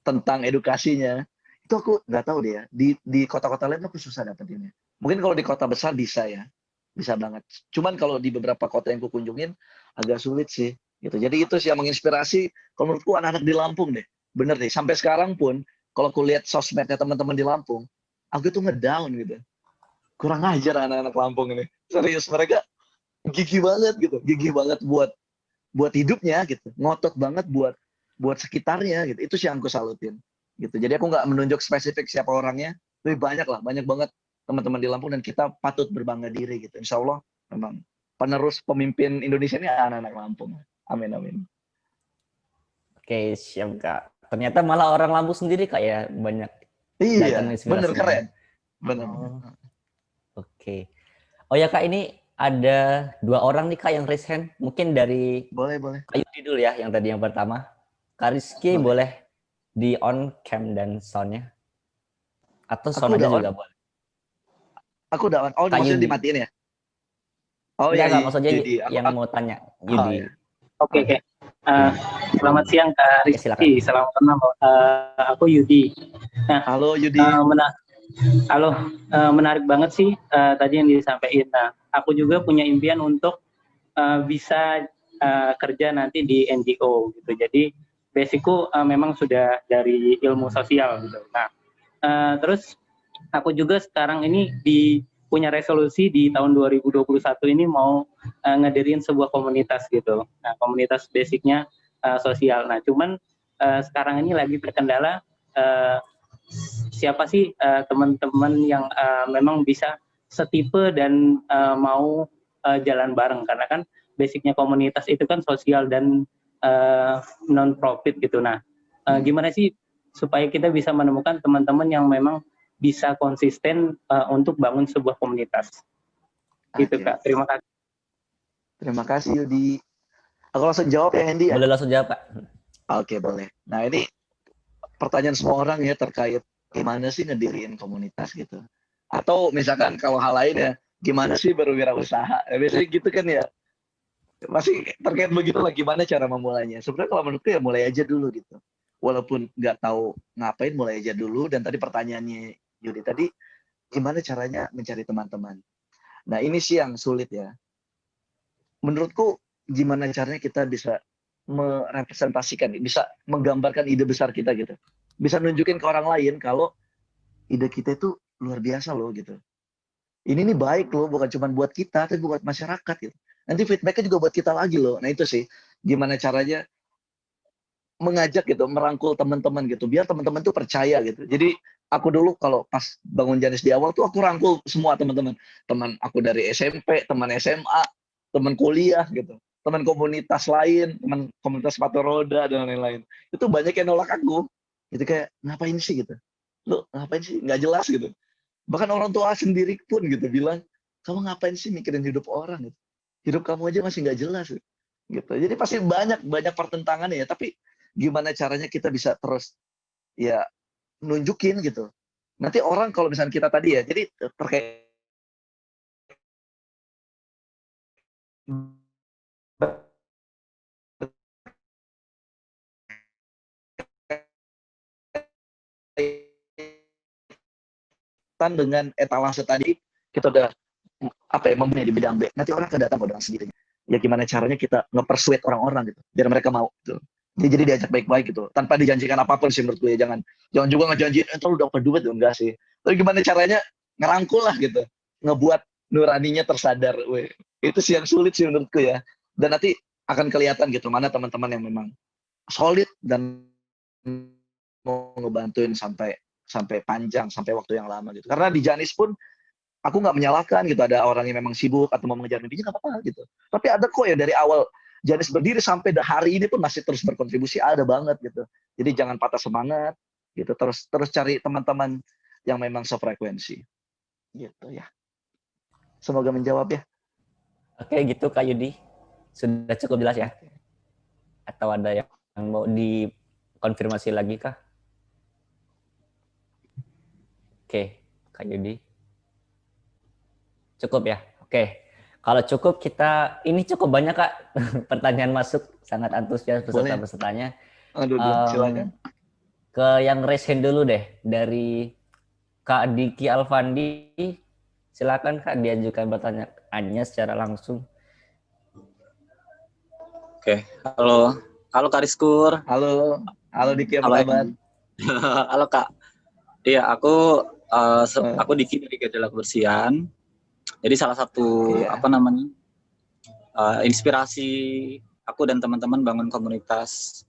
tentang edukasinya. Itu aku nggak tahu deh ya. Di kota-kota lain aku susah dapetinnya. Mungkin kalau di kota besar bisa ya, bisa banget. Cuman kalau di beberapa kota yang kukunjungin agak sulit sih. Gitu. Jadi itu sih yang menginspirasi. Kalau menurutku anak-anak di Lampung deh, bener deh. Sampai sekarang pun kalau aku lihat sosmednya teman-teman di Lampung, aku tuh ngedown gitu. Kurang ajar anak-anak Lampung ini. Serius, mereka gigih banget gitu, gigih banget buat hidupnya gitu, ngotot banget buat sekitarnya gitu. Itu sih yang aku salutin gitu. Jadi aku nggak menunjuk spesifik siapa orangnya, tapi banyak lah, banyak banget teman-teman di Lampung dan kita patut berbangga diri gitu. Insya Allah memang penerus pemimpin Indonesia ini anak-anak Lampung. Amin amin. Oke, siap Kak. Ternyata malah orang Lampung sendiri Kak ya banyak Iya, datang bener inspirasinya. keren. Bener. Oh, oke. Oh ya Kak, ini ada 2 orang nih Kak yang raise hand. Mungkin dari Boleh, boleh. Kak Yudi dulu ya, yang tadi yang pertama. Kak Rizky Boleh. boleh di on cam dan soundnya. Atau Aku sound aja udah on. juga boleh. Aku udah on. Oh, Kak maksudnya Yudi. dimatiin ya? Oh Enggak, ya, enggak. Maksudnya Yudi. yang mau tanya. Oh ya. Yudi. Oke, oke. Eh, Yudi. Selamat siang Kak Ya, silakan. Rizky, selamat kenal. Aku Yudi. Nah, Halo Yudi. halo, menarik banget sih tadi yang disampaikan. Nah, aku juga punya impian untuk bisa kerja nanti di NGO gitu. Jadi basicku memang sudah dari ilmu sosial gitu. Nah, terus aku juga sekarang ini punya resolusi di tahun 2021 ini mau ngedirin sebuah komunitas gitu. Nah, komunitas basicnya sosial. Nah, cuman sekarang ini lagi terkendala siapa sih teman-teman yang memang bisa setipe dan mau jalan bareng, karena kan basicnya komunitas itu kan sosial dan non profit gitu. Nah, gimana sih supaya kita bisa menemukan teman-teman yang memang bisa konsisten untuk bangun sebuah komunitas. Gitu Oke. Kak. Terima kasih. Terima kasih Yudi. Aku langsung jawab ya Hendy ya? Boleh langsung jawab Kak. Oke, boleh. Nah, ini pertanyaan semua orang ya terkait gimana sih ngediriin komunitas gitu. Atau misalkan kalau hal lain ya, gimana sih berwirausaha? Biasanya gitu kan ya. Masih terkait begitu lah gimana cara memulainya. Sebenarnya kalau menurutku ya mulai aja dulu gitu. Walaupun nggak tahu ngapain, mulai aja dulu. Dan tadi pertanyaannya Yudi tadi, gimana caranya mencari teman-teman? Nah, ini sih yang sulit ya. Menurutku gimana caranya kita bisa merepresentasikan, bisa menggambarkan ide besar kita gitu. Bisa nunjukin ke orang lain kalau ide kita itu luar biasa loh gitu. Ini nih baik loh, bukan cuma buat kita, tapi buat masyarakat gitu. Nanti feedbacknya juga buat kita lagi loh. Nah itu sih, gimana caranya mengajak gitu, merangkul teman-teman gitu, biar teman-teman tuh percaya gitu. Jadi aku dulu kalau pas bangun Janis di awal tuh aku rangkul semua teman-teman. Teman aku dari SMP, teman SMA, teman kuliah gitu, teman komunitas lain, teman komunitas sepatu roda dan lain-lain. Itu banyak yang nolak aku. Gitu kayak ngapain sih gitu. Lu ngapain sih? Nggak jelas gitu. Bahkan orang tua sendiri pun gitu bilang, kamu ngapain sih mikirin hidup orang gitu. Hidup kamu aja masih nggak jelas gitu. Jadi pasti banyak banyak pertentangan ya, tapi gimana caranya kita bisa terus ya nunjukin gitu. Nanti orang kalau misalnya kita tadi ya, jadi terkait dengan etalase tadi, kita udah apa ya mempunyai di bidang B. Nanti orang akan datang dengan sendirinya. Ya gimana caranya kita nge-persuade orang-orang gitu, biar mereka mau gitu. Jadi diajak baik-baik gitu, tanpa dijanjikan apapun sih menurut gue. Jangan juga ngejanjiin, lu dapat duit, enggak sih. Tapi gimana caranya ngerangkul lah gitu, ngebuat nuraninya tersadar. Weh. Itu sih yang sulit sih menurutku ya. Dan nanti akan kelihatan gitu mana teman-teman yang memang solid dan mau ngebantuin sampai sampai panjang, sampai waktu yang lama gitu. Karena di Janis pun aku nggak menyalahkan gitu, ada orang yang memang sibuk atau mau mengejar mimpinya nggak apa-apa gitu. Tapi ada kok ya dari awal Janis berdiri sampai hari ini pun masih terus berkontribusi, ada banget gitu. Jadi jangan patah semangat gitu, terus terus cari teman-teman yang memang sefrekuensi gitu ya. Semoga menjawab ya. Oke, gitu Kak Yudi. Sudah cukup jelas ya? Atau ada yang mau dikonfirmasi lagi kah? Oke, Kak Yudi. Cukup ya? Oke. Kalau cukup ini cukup banyak Kak pertanyaan masuk, sangat antusias peserta-pesertanya. Aduh, silakan. Ke yang raise hand dulu deh, dari Kak Diki Alfandi. Silakan Kak, diajukan pertanyaannya secara langsung. Oke, halo Kak Rizkur. Halo Diki, apa kabar? Halo Kak. Iya, aku Diki dari Gejala Kebersihan. Jadi salah satu inspirasi aku dan teman-teman bangun komunitas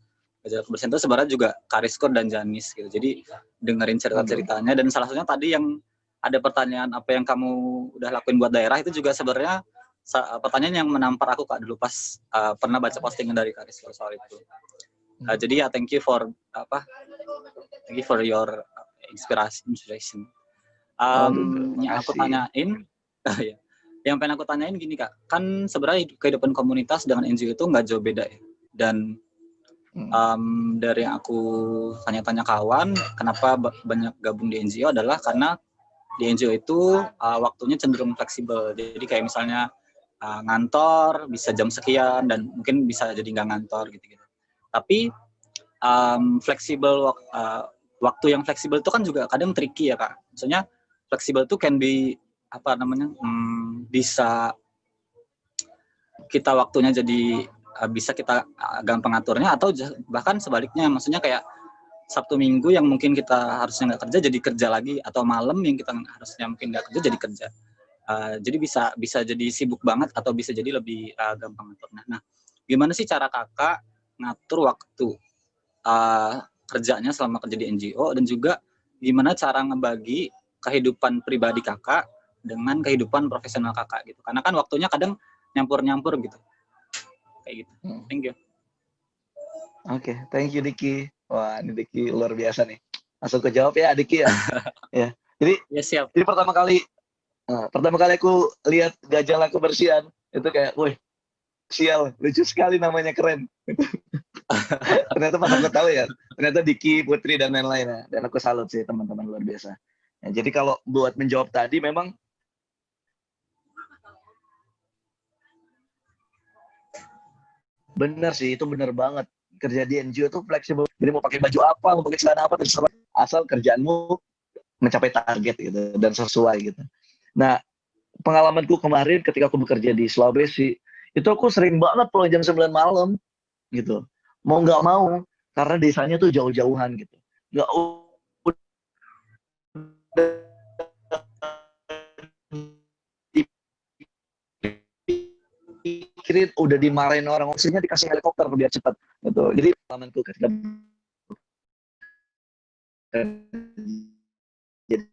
Gejala Kebersihan itu sebenarnya juga Kak Rizkur dan Janis gitu. Jadi dengerin cerita-ceritanya, dan salah satunya tadi yang ada pertanyaan apa yang kamu udah lakuin buat daerah, itu juga sebenarnya pertanyaan yang menampar aku Kak dulu pas pernah baca postingan dari Kak Rizkur soal itu. Jadi ya thank you for your inspiration. Aduh, Yang aku makasih. tanyain, ya, yang pengen aku tanyain gini Kak, kan sebenarnya kehidupan komunitas dengan NGO itu nggak jauh beda ya. Dan dari yang aku tanya-tanya kawan, kenapa banyak gabung di NGO adalah karena di NGO itu waktunya cenderung fleksibel. Jadi kayak misalnya ngantor bisa jam sekian dan mungkin bisa jadi nggak ngantor gitu-gitu. Tapi fleksibel waktu yang fleksibel itu kan juga kadang tricky ya Kak. Maksudnya fleksibel itu can be apa namanya bisa kita waktunya jadi bisa kita gampang aturnya atau bahkan sebaliknya, maksudnya kayak Sabtu Minggu yang mungkin kita harusnya nggak kerja jadi kerja lagi, atau malam yang kita harusnya mungkin nggak kerja jadi kerja. Jadi bisa jadi sibuk banget atau bisa jadi lebih gampang aturnya. Nah, gimana sih cara kakak ngatur waktu kerjanya selama kerja di NGO, dan juga gimana cara ngebagi kehidupan pribadi kakak dengan kehidupan profesional kakak gitu, karena kan waktunya kadang nyampur gitu kayak gitu. Thank you. Oke, thank you Diki. Wah, ini Diki luar biasa nih. Langsung kejawab ya Diki ya. Ya. Jadi Ya siap. Jadi pertama kali aku lihat gajah laku bersihan itu kayak, wih, sial, lucu sekali, namanya keren. Ternyata pas aku tahu ya, ternyata Diki, Putri dan lain-lain ya. Dan aku salut sih teman-teman, luar biasa. Ya, jadi kalau buat menjawab tadi memang benar sih, itu benar banget. Kerja di NGO itu fleksibel. Jadi mau pakai baju apa, mau pakai celana apa terserah, asal kerjaanmu mencapai target gitu dan sesuai gitu. Nah, pengalamanku kemarin ketika aku bekerja di Sulawesi, itu aku sering banget pulang jam 9 malam gitu. Mau nggak mau, karena desanya tuh jauh-jauhan gitu. Nggak dipikirin, udah dimarahin orang, maksudnya dikasih helikopter biar cepat gitu. Jadi pengalamanku ketika jadi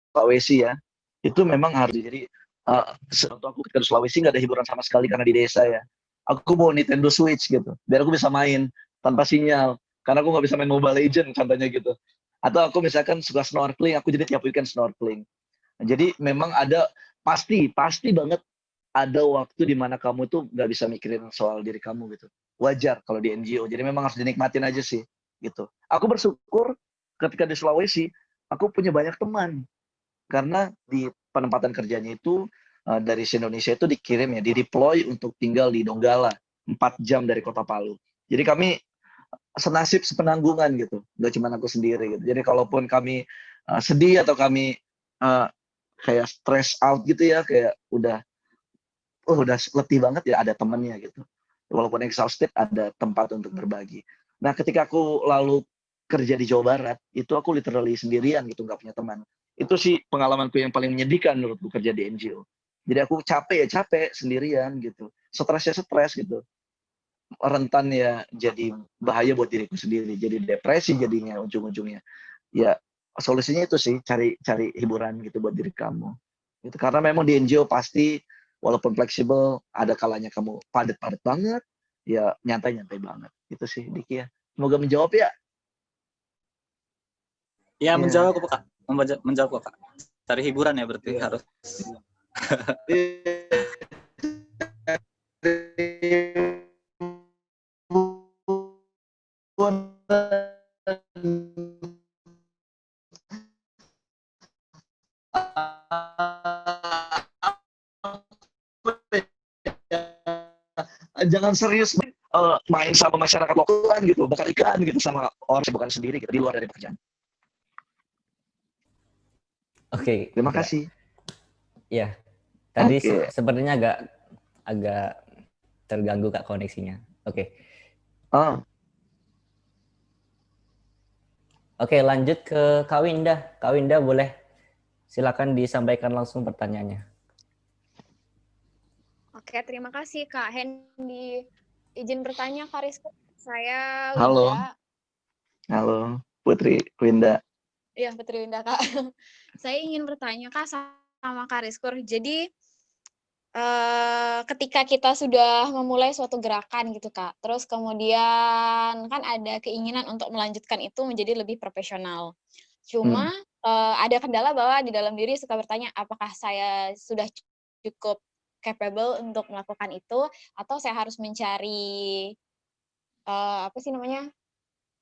Sulawesi ya, itu memang harus jadi waktu aku ketika di Sulawesi nggak ada hiburan sama sekali karena di desa ya. Aku bawa Nintendo Switch gitu, biar aku bisa main tanpa sinyal, karena aku nggak bisa main Mobile Legends contohnya gitu. Atau aku misalkan suka snorkeling, aku jadi tiap weekend snorkeling. Jadi memang ada pasti banget ada waktu di mana kamu tuh nggak bisa mikirin soal diri kamu gitu. Wajar kalau di NGO. Jadi memang harus dinikmatin aja sih gitu. Aku bersyukur ketika di Sulawesi aku punya banyak teman karena di penempatan kerjanya itu dari Indonesia itu dikirim ya, dideploy untuk tinggal di Donggala 4 jam dari Kota Palu. Jadi kami senasib sepenanggungan gitu, nggak cuma aku sendiri gitu. Jadi kalaupun kami sedih atau kami kayak stress out gitu ya, kayak udah letih banget ya, ada temennya gitu. Walaupun exhausted, ada tempat untuk berbagi. Nah, ketika aku lalu kerja di Jawa Barat, itu aku literally sendirian gitu, nggak punya teman. Itu sih pengalamanku yang paling menyedihkan menurutku kerja di NGO. Jadi aku capek sendirian gitu. Stres gitu. Rentan ya jadi bahaya buat diriku sendiri. Jadi depresi jadinya ujung-ujungnya. Ya solusinya itu sih, cari hiburan gitu buat diri kamu. Gitu. Karena memang di NGO pasti walaupun fleksibel, ada kalanya kamu padat-padat banget, ya nyantai-nyantai banget. Itu sih Diki ya. Semoga menjawab ya. Ya, menjawab kok Kak. Menjawab kok Kak. Cari hiburan ya berarti harus. Jangan serius main sama masyarakat lokal gitu, bakar ikan gitu sama orang bukan sendiri gitu, di luar dari pekerjaan. Oke, Terima kasih. Ya, tadi Oke. sepertinya agak terganggu Kak koneksinya. Oke. Oke, lanjut ke Kak Winda. Kak Winda boleh silakan disampaikan langsung pertanyaannya. Oke, terima kasih Kak Hendy. Izin bertanya Kak Rizko. Saya Halo. Winda. Halo, Putri Winda. Iya, Putri Winda Kak. Saya ingin bertanya Kak sama Kak Rizko. Jadi ketika kita sudah memulai suatu gerakan gitu Kak, terus kemudian kan ada keinginan untuk melanjutkan itu menjadi lebih profesional. Cuma, Hmm, ada kendala bahwa di dalam diri suka bertanya, apakah saya sudah cukup capable untuk melakukan itu, atau saya harus mencari, apa sih namanya,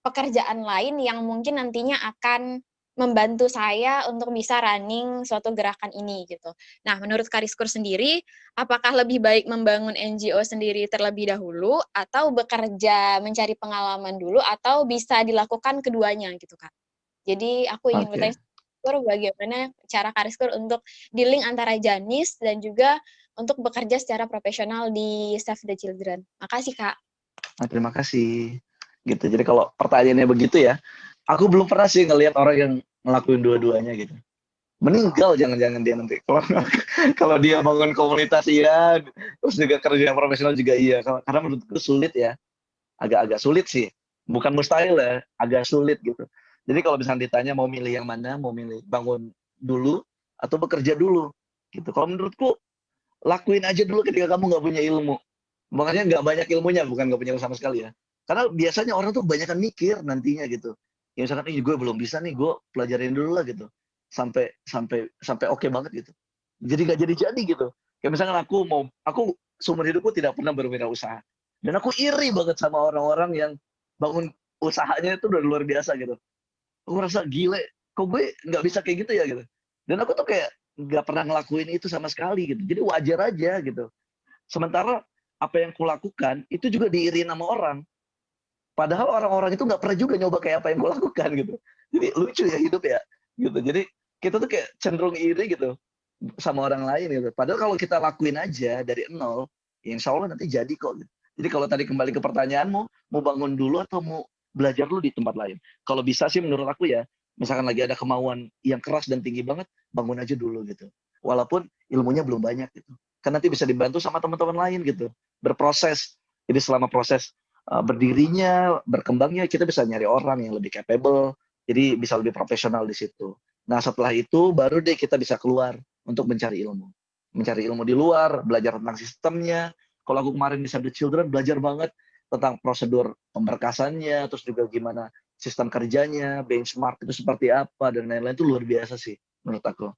pekerjaan lain yang mungkin nantinya akan membantu saya untuk bisa running suatu gerakan ini gitu. Nah, menurut Kariskur sendiri, apakah lebih baik membangun NGO sendiri terlebih dahulu atau bekerja mencari pengalaman dulu atau bisa dilakukan keduanya gitu, Kak? Jadi aku ingin oke. bertanya Kariskur bagaimana cara Kariskur untuk dealing antara Janis dan juga untuk bekerja secara profesional di Save the Children. Makasih, Kak. Nah, terima kasih. Gitu. Jadi kalau pertanyaannya begitu ya, aku belum pernah sih ngelihat orang yang ngelakuin dua-duanya gitu. Meninggal jangan-jangan dia nanti. Kalau kalau dia bangun komunitas iya, terus juga kerja profesional juga iya. Karena menurutku sulit ya, agak-agak sulit sih. Bukan mustahil ya, agak sulit gitu. Jadi kalau misalnya ditanya mau milih yang mana, mau milih bangun dulu atau bekerja dulu gitu. Kalau menurutku lakuin aja dulu ketika kamu nggak punya ilmu. Makanya nggak banyak ilmunya, bukan nggak punya ilmu sama sekali ya. Karena biasanya orang tuh kebanyakan mikir nantinya gitu. Ya misalkan, ih gue belum bisa nih, gue pelajarin dulu lah gitu. Sampai sampai sampai oke banget gitu. Jadi nggak jadi gitu. Kayak misalkan aku seumur hidupku tidak pernah berwirausaha. Dan aku iri banget sama orang-orang yang bangun usahanya itu udah luar biasa gitu. Aku ngerasa gile, kok gue nggak bisa kayak gitu ya gitu. Dan aku tuh kayak nggak pernah ngelakuin itu sama sekali gitu. Jadi wajar aja gitu. Sementara apa yang kulakukan itu juga diiri nama orang. Padahal orang-orang itu nggak pernah juga nyoba kayak apa yang kulakukan gitu. Jadi lucu ya hidup ya. Gitu. Jadi kita tuh kayak cenderung iri gitu sama orang lain gitu. Padahal kalau kita lakuin aja dari nol, ya insya Allah nanti jadi kok. Gitu. Jadi kalau tadi kembali ke pertanyaanmu, mau bangun dulu atau mau belajar dulu di tempat lain? Kalau bisa sih menurut aku ya, misalkan lagi ada kemauan yang keras dan tinggi banget, bangun aja dulu gitu. Walaupun ilmunya belum banyak gitu. Kan nanti bisa dibantu sama teman-teman lain gitu. Berproses. Jadi selama proses berdirinya, berkembangnya, kita bisa nyari orang yang lebih capable, jadi bisa lebih profesional di situ. Nah setelah itu baru deh kita bisa keluar untuk mencari ilmu. Mencari ilmu di luar, belajar tentang sistemnya. Kalau aku kemarin di Save the Children belajar banget tentang prosedur pemberkasannya, terus juga gimana sistem kerjanya, benchmark itu seperti apa, dan lain-lain itu luar biasa sih menurut aku.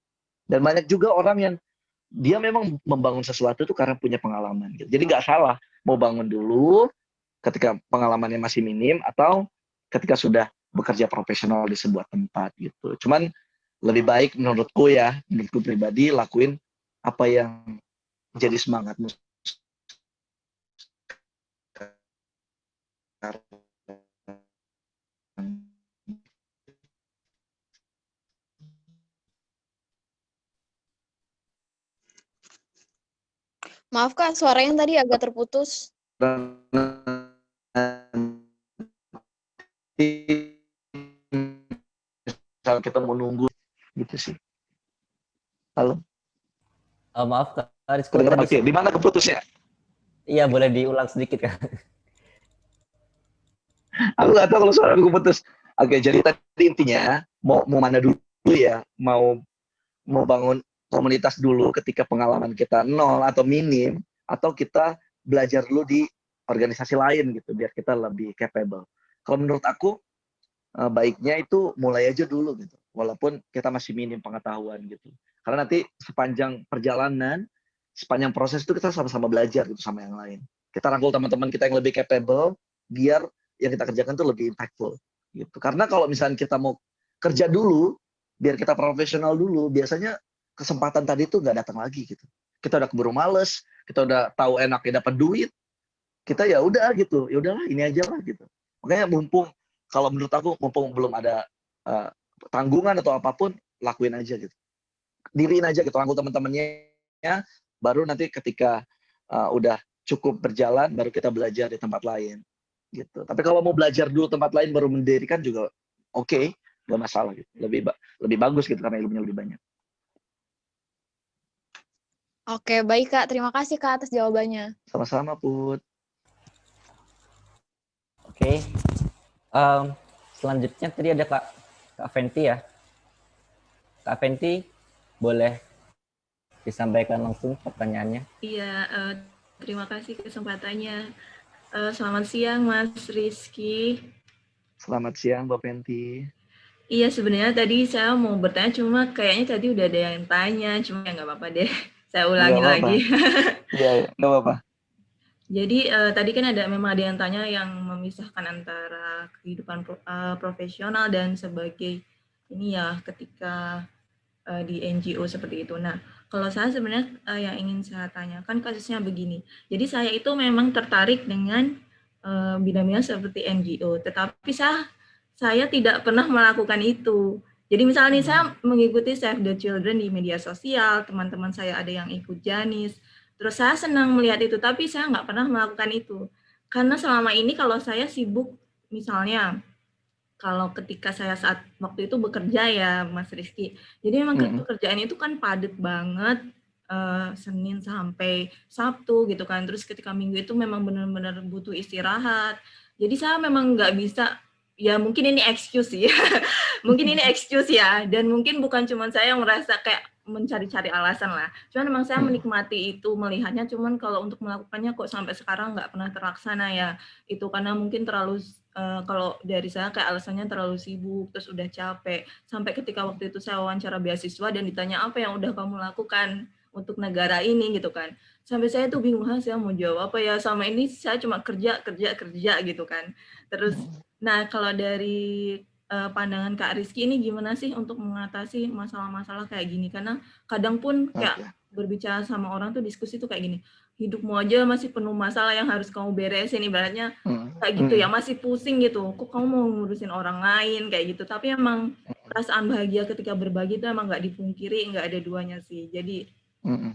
Dan banyak juga orang yang dia memang membangun sesuatu itu karena punya pengalaman. Gitu. Jadi nggak salah mau bangun dulu ketika pengalamannya masih minim atau ketika sudah bekerja profesional di sebuah tempat gitu. Cuman lebih baik menurutku pribadi lakuin apa yang jadi semangatmu sekarang. Maaf Kak, suaranya tadi agak terputus. Kalau kita mau nunggu gitu sih. Halo, Maaf Kak Rizko kedengeran tadi oke. Di mana keputusnya? iya boleh diulang sedikit Kak. Aku nggak tahu kalau suara aku putus. Oke, jadi tadi intinya mau mana dulu ya? Mau bangun komunitas dulu ketika pengalaman kita nol atau minim, atau kita belajar dulu di organisasi lain gitu biar kita lebih capable. Kalau menurut aku baiknya itu mulai aja dulu gitu, walaupun kita masih minim pengetahuan gitu. Karena nanti sepanjang perjalanan, sepanjang proses itu kita sama-sama belajar gitu sama yang lain. Kita rangkul teman-teman kita yang lebih capable, biar yang kita kerjakan tuh lebih impactful gitu. Karena kalau misalnya kita mau kerja dulu, biar kita profesional dulu, biasanya kesempatan tadi tuh nggak datang lagi gitu. Kita udah keburu males, kita udah tahu enaknya dapat duit, kita ya udah gitu, ya udahlah ini aja lah gitu. Makanya mumpung kalau menurut aku mumpung belum ada uh, tanggungan atau apapun, lakuin aja gitu, diriin aja gitu, rangkul teman-temannya, baru nanti ketika udah cukup berjalan, baru kita belajar di tempat lain gitu. Tapi kalau mau belajar dulu tempat lain baru mendirikan juga oke, gak masalah gitu, lebih bagus gitu karena ilmunya lebih banyak. Oke, baik Kak. Terima kasih Kak atas jawabannya. Sama-sama Put. Oke. Selanjutnya tadi ada Kak Fenty ya. Kak Fenty boleh Disampaikan langsung pertanyaannya. Iya, terima kasih kesempatannya. Selamat siang, Mas Rizky. Selamat siang, Mbak Penti. Iya, sebenarnya tadi saya mau bertanya, cuma kayaknya tadi udah ada yang tanya, cuma ya nggak apa-apa deh. Saya ulangi Nggak apa-apa. lagi. Iya, nggak apa-apa. Jadi tadi kan memang ada yang tanya yang memisahkan antara kehidupan profesional dan sebagai ini ya ketika di NGO seperti itu. Nah, kalau saya sebenarnya yang ingin saya tanyakan kasusnya begini. Jadi saya itu memang tertarik dengan bidang-bidang seperti NGO, tetapi saya tidak pernah melakukan itu. Jadi misalnya nih saya mengikuti Save the Children di media sosial, teman-teman saya ada yang ikut Janis, terus saya senang melihat itu, tapi saya nggak pernah melakukan itu. Karena selama ini kalau saya sibuk, misalnya kalau ketika saya saat waktu itu bekerja ya Mas Rizky, jadi memang pekerjaan itu kan padat banget, Senin sampai Sabtu gitu kan, terus ketika Minggu itu memang benar-benar butuh istirahat. Jadi saya memang nggak bisa, ya mungkin ini excuse sih, mungkin ini excuse ya, dan mungkin bukan cuma saya yang merasa kayak mencari-cari alasan lah. Cuman memang saya menikmati itu, melihatnya, cuman kalau untuk melakukannya kok sampai sekarang nggak pernah terlaksana ya. Itu karena mungkin terlalu, kalau dari saya kayak alasannya terlalu sibuk, terus udah capek. Sampai ketika waktu itu saya wawancara beasiswa dan ditanya apa yang udah kamu lakukan untuk negara ini gitu kan. Sampai saya tuh bingung, saya mau jawab apa ya, sama ini saya cuma kerja gitu kan. Terus, nah kalau dari pandangan Kak Rizky ini gimana sih untuk mengatasi masalah-masalah kayak gini? Karena kadang pun kayak berbicara sama orang tuh diskusi tuh kayak gini, hidupmu aja masih penuh masalah yang harus kamu beresin, ibaratnya kayak gitu ya, masih pusing gitu, kok kamu mau ngurusin orang lain kayak gitu. Tapi emang perasaan bahagia ketika berbagi itu emang nggak dipungkiri, nggak ada duanya sih. Jadi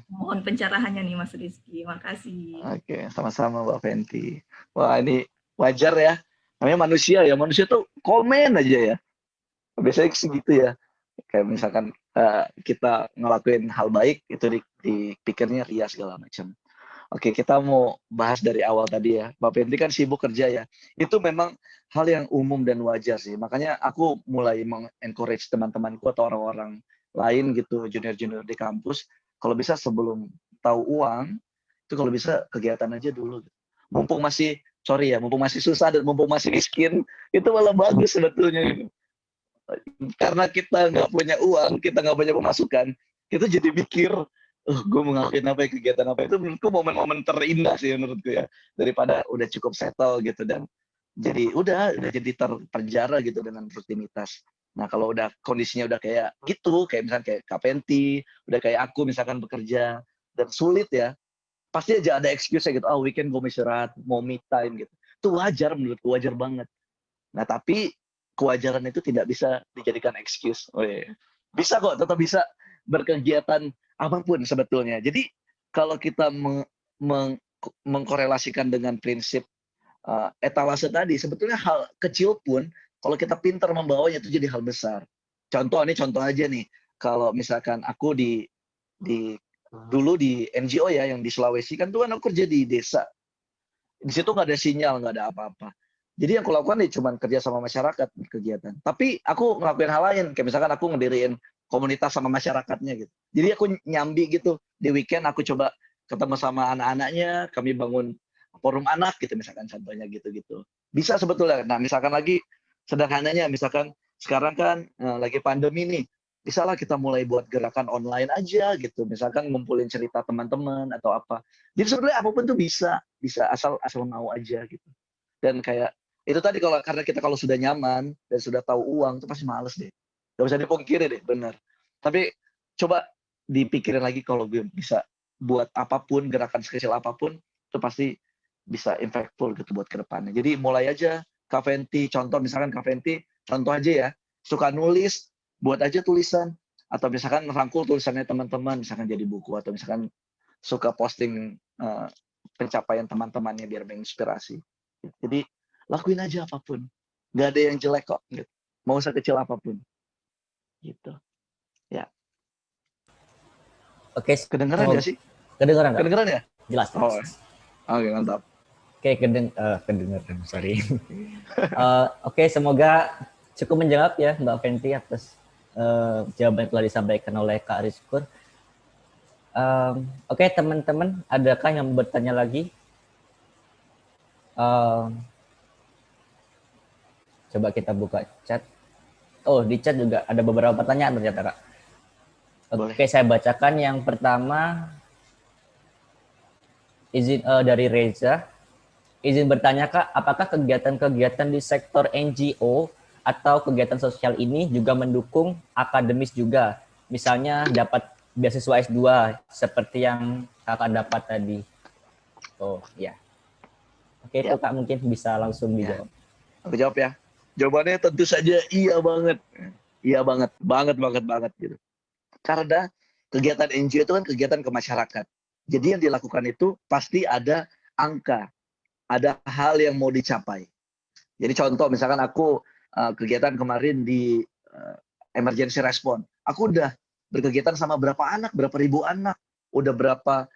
mohon pencerahannya nih Mas Rizky, makasih. Oke, sama-sama Mbak Fenty. Wah, ini wajar ya. Namanya manusia ya, manusia tuh komen aja ya. Biasanya segitu ya. Kayak misalkan kita ngelakuin hal baik, itu dipikirnya ria segala macam. Oke, kita mau bahas dari awal tadi ya. Mbak Fenty kan sibuk kerja ya. Itu memang hal yang umum dan wajar sih. Makanya aku mulai mengencourage teman-temanku atau orang-orang lain gitu, junior-junior di kampus, kalau bisa sebelum tahu uang, itu kalau bisa kegiatan aja dulu. Mumpung masih, mumpung masih susah dan mumpung masih miskin, itu malah bagus sebetulnya. Karena kita nggak punya uang, kita nggak punya pemasukan, kita jadi mikir, gue mau ngelakuin apa ya, kegiatan apa. Itu menurutku momen-momen terindah sih menurutku ya, daripada udah cukup settle gitu dan jadi udah jadi terpenjara gitu dengan rutinitas. Nah kalau udah kondisinya udah kayak gitu, kayak misalnya kayak Kak Penti, udah kayak aku misalkan bekerja dan sulit ya, pasti aja ada excuse-nya gitu, weekend gue mau istirahat, mau me time gitu. Itu wajar menurutku, wajar banget. Nah tapi kewajaran itu tidak bisa dijadikan excuse. Bisa kok, tetap bisa berkegiatan apapun sebetulnya. Jadi kalau kita mengkorelasikan dengan prinsip etalase tadi, sebetulnya hal kecil pun kalau kita pintar membawanya itu jadi hal besar. Contoh aja nih, kalau misalkan aku dulu di NGO ya yang di Sulawesi kan tuh kan aku kerja di desa. Di situ nggak ada sinyal, nggak ada apa-apa. Jadi yang aku lakukan nih cuma kerja sama masyarakat kegiatan. Tapi aku ngelakuin hal lain, kayak misalkan aku ngediriin komunitas sama masyarakatnya gitu. Jadi aku nyambi gitu, di weekend aku coba ketemu sama anak-anaknya, kami bangun forum anak gitu misalkan contohnya gitu-gitu. Bisa sebetulnya. Nah misalkan lagi sederhananya, misalkan sekarang kan lagi pandemi nih, bisalah kita mulai buat gerakan online aja gitu. Misalkan ngumpulin cerita teman-teman atau apa. Jadi sebenarnya apapun tuh bisa asal mau aja gitu. Dan kayak itu tadi karena kita kalau sudah nyaman dan sudah tahu uang itu pasti males deh. Gak bisa dipungkiri deh, bener. Tapi coba dipikirin lagi kalau gue bisa buat apapun, gerakan sekecil apapun, itu pasti bisa impactful gitu buat ke depannya. Jadi mulai aja, Kak Fenty, contoh misalkan Kak Fenty, contoh aja ya, suka nulis, buat aja tulisan. Atau misalkan rangkul tulisannya teman-teman, misalkan jadi buku, atau misalkan suka posting pencapaian teman-temannya biar menginspirasi. Jadi lakuin aja apapun, nggak ada yang jelek kok, gitu. Mau sekecil apapun, gitu. Ya. Oke. Kedengeran nggak sih? Kedengeran. Kedengeran ya? Jelas. Oke, mantap. Oke, kedengeran. Sorry. Oke, semoga cukup menjawab ya Mbak Fenty atas jawaban yang telah disampaikan oleh Kak Rizkur. Oke, teman-teman, adakah yang bertanya lagi? Coba kita buka chat. Oh, di chat juga ada beberapa pertanyaan ternyata, Kak. Boleh. Oke, saya bacakan yang pertama. Izin dari Reza. Izin bertanya, Kak, apakah kegiatan-kegiatan di sektor NGO atau kegiatan sosial ini juga mendukung akademis juga? Misalnya dapat beasiswa S2 seperti yang Kakak dapat tadi. Oh, ya. Oke, itu Kak mungkin bisa langsung dijawab. Aku jawab ya. Jawabannya tentu saja iya banget. Iya banget, banget gitu. Karena kegiatan NGO itu kan kegiatan ke masyarakat. Jadi yang dilakukan itu pasti ada angka, ada hal yang mau dicapai. Jadi contoh misalkan aku kegiatan kemarin di emergency response. Aku udah berkegiatan sama berapa anak, berapa ribu anak, udah berapa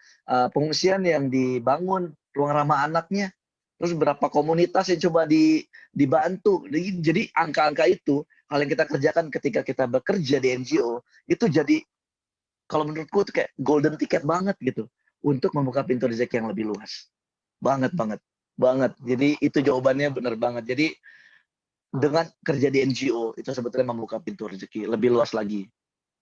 pengungsian yang dibangun, ruang ramah anaknya, terus berapa komunitas yang coba dibantu. Jadi angka-angka itu hal yang kita kerjakan ketika kita bekerja di NGO itu jadi kalau menurutku itu kayak golden ticket banget gitu untuk membuka pintu rezeki yang lebih luas. Banget. Jadi itu jawabannya benar banget. Jadi dengan kerja di NGO itu sebetulnya membuka pintu rezeki lebih luas lagi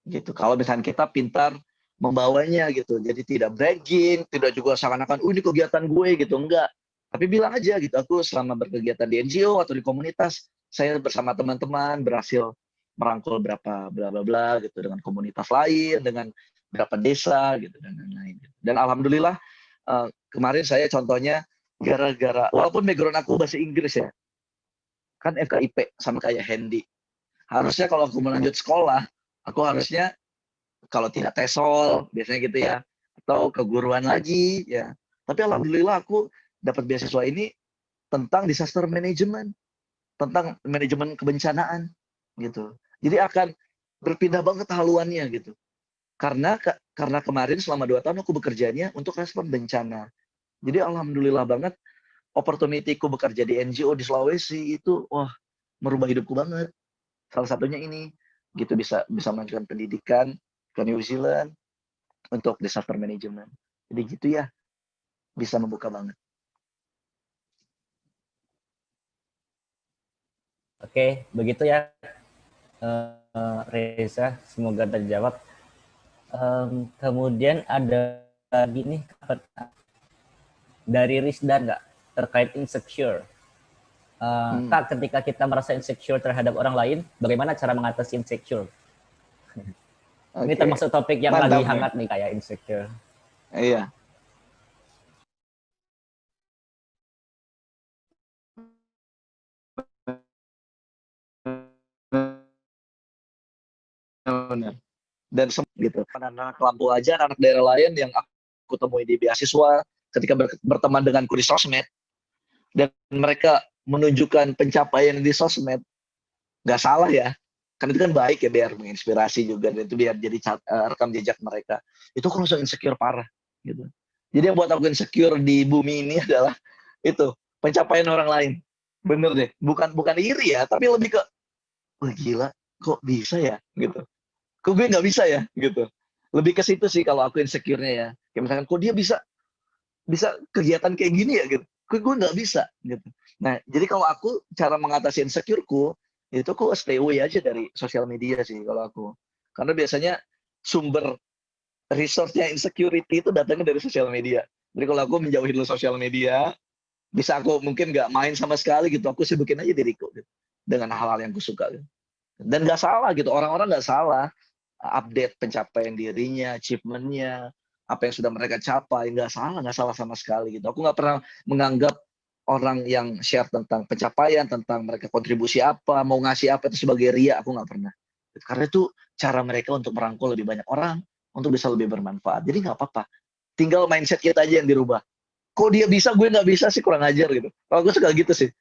gitu. Kalau misalnya kita pintar membawanya gitu. Jadi tidak bragging, tidak juga seakan-akan ini kegiatan gue gitu, enggak. Tapi bilang aja gitu, aku selama berkegiatan di NGO atau di komunitas, saya bersama teman-teman berhasil merangkul berapa bla bla bla gitu dengan komunitas lain, dengan berapa desa gitu dan lain-lain. Dan alhamdulillah kemarin saya contohnya gara-gara walaupun background aku bahasa Inggris ya, kan FKIP sama kayak Hendy. Harusnya kalau aku melanjut sekolah, aku harusnya kalau tidak TESOL biasanya gitu ya, atau keguruan lagi ya. Tapi alhamdulillah aku dapat beasiswa ini tentang disaster management, tentang manajemen kebencanaan gitu. Jadi akan berpindah banget haluannya gitu. Karena kemarin selama 2 tahun aku bekerjanya untuk respon bencana. Jadi alhamdulillah banget opportunity-ku bekerja di NGO di Sulawesi itu wah merubah hidupku banget. Salah satunya ini gitu bisa melanjutkan pendidikan ke New Zealand untuk disaster management. Jadi gitu ya, bisa membuka banget. Oke, begitu ya Reza, semoga terjawab. Kemudian ada lagi nih dari Rizdan nggak terkait insecure. Kak, ketika kita merasa insecure terhadap orang lain, bagaimana cara mengatasi insecure? Ini termasuk topik yang lagi hangat nih kayak insecure. Iya. Benar. Dan gitu. Anak lampu aja anak daerah lain yang aku temui di beasiswa ketika berteman denganku di sosmed dan mereka menunjukkan pencapaian di sosmed, nggak salah ya. Kan itu kan baik ya biar menginspirasi juga dan itu biar jadi rekam jejak mereka. Itu aku langsung insecure parah gitu. Jadi yang buat aku insecure di bumi ini adalah itu pencapaian orang lain. Bener deh, bukan iri ya, tapi lebih ke wah gila, kok bisa ya gitu. Kok gue nggak bisa ya gitu. Lebih ke situ sih kalau aku insecure-nya ya. Kayak misalkan kok dia bisa kegiatan kayak gini ya gitu. Kok gue nggak bisa gitu. Nah, jadi kalau aku cara mengatasi insecure-ku itu aku stay away aja dari sosial media sih kalau aku. Karena biasanya sumber resource-nya insecurity itu datangnya dari sosial media. Jadi kalau aku menjauhi dulu sosial media, bisa aku mungkin nggak main sama sekali gitu. Aku sibukin aja diriku gitu. Dengan hal-hal yang aku suka gitu. Dan nggak salah gitu. Orang-orang nggak salah update pencapaian dirinya, achievement-nya, apa yang sudah mereka capai, nggak salah sama sekali gitu. Aku nggak pernah menganggap orang yang share tentang pencapaian, tentang mereka kontribusi apa, mau ngasih apa itu sebagai ria, aku nggak pernah. Karena itu cara mereka untuk merangkul lebih banyak orang, untuk bisa lebih bermanfaat. Jadi nggak apa-apa. Tinggal mindset kita aja yang dirubah. Kok dia bisa, gue nggak bisa sih, kurang ajar gitu. Kalau gue suka gitu sih.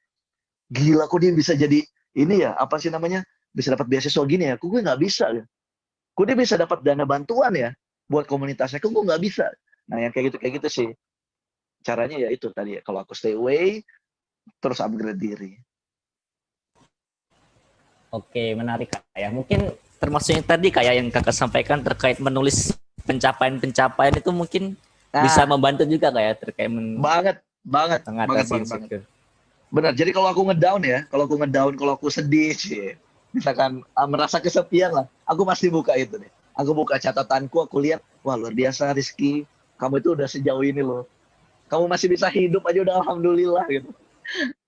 Gila, kok dia bisa jadi ini ya, apa sih namanya, bisa dapat beasiswa gini ya, kok gue nggak bisa gitu. Kok dia bisa dapat dana bantuan ya buat komunitasnya, kok gue nggak bisa. Nah yang kayak gitu sih caranya ya itu tadi ya, kalau aku stay away terus upgrade diri. Oke, menarik Kak ya. Mungkin termasuk yang tadi kayak yang Kakak sampaikan terkait menulis pencapaian-pencapaian itu mungkin Nah, bisa membantu juga Kak ya terkait banget, banget, mengatasi banget. insecure. Benar. Jadi kalau aku ngedown, kalau aku sedih sih, misalkan merasa kesepian lah, aku pasti buka itu deh. Aku buka catatanku, aku lihat, wah luar biasa Rizky, kamu itu udah sejauh ini loh. Kamu masih bisa hidup aja udah alhamdulillah gitu.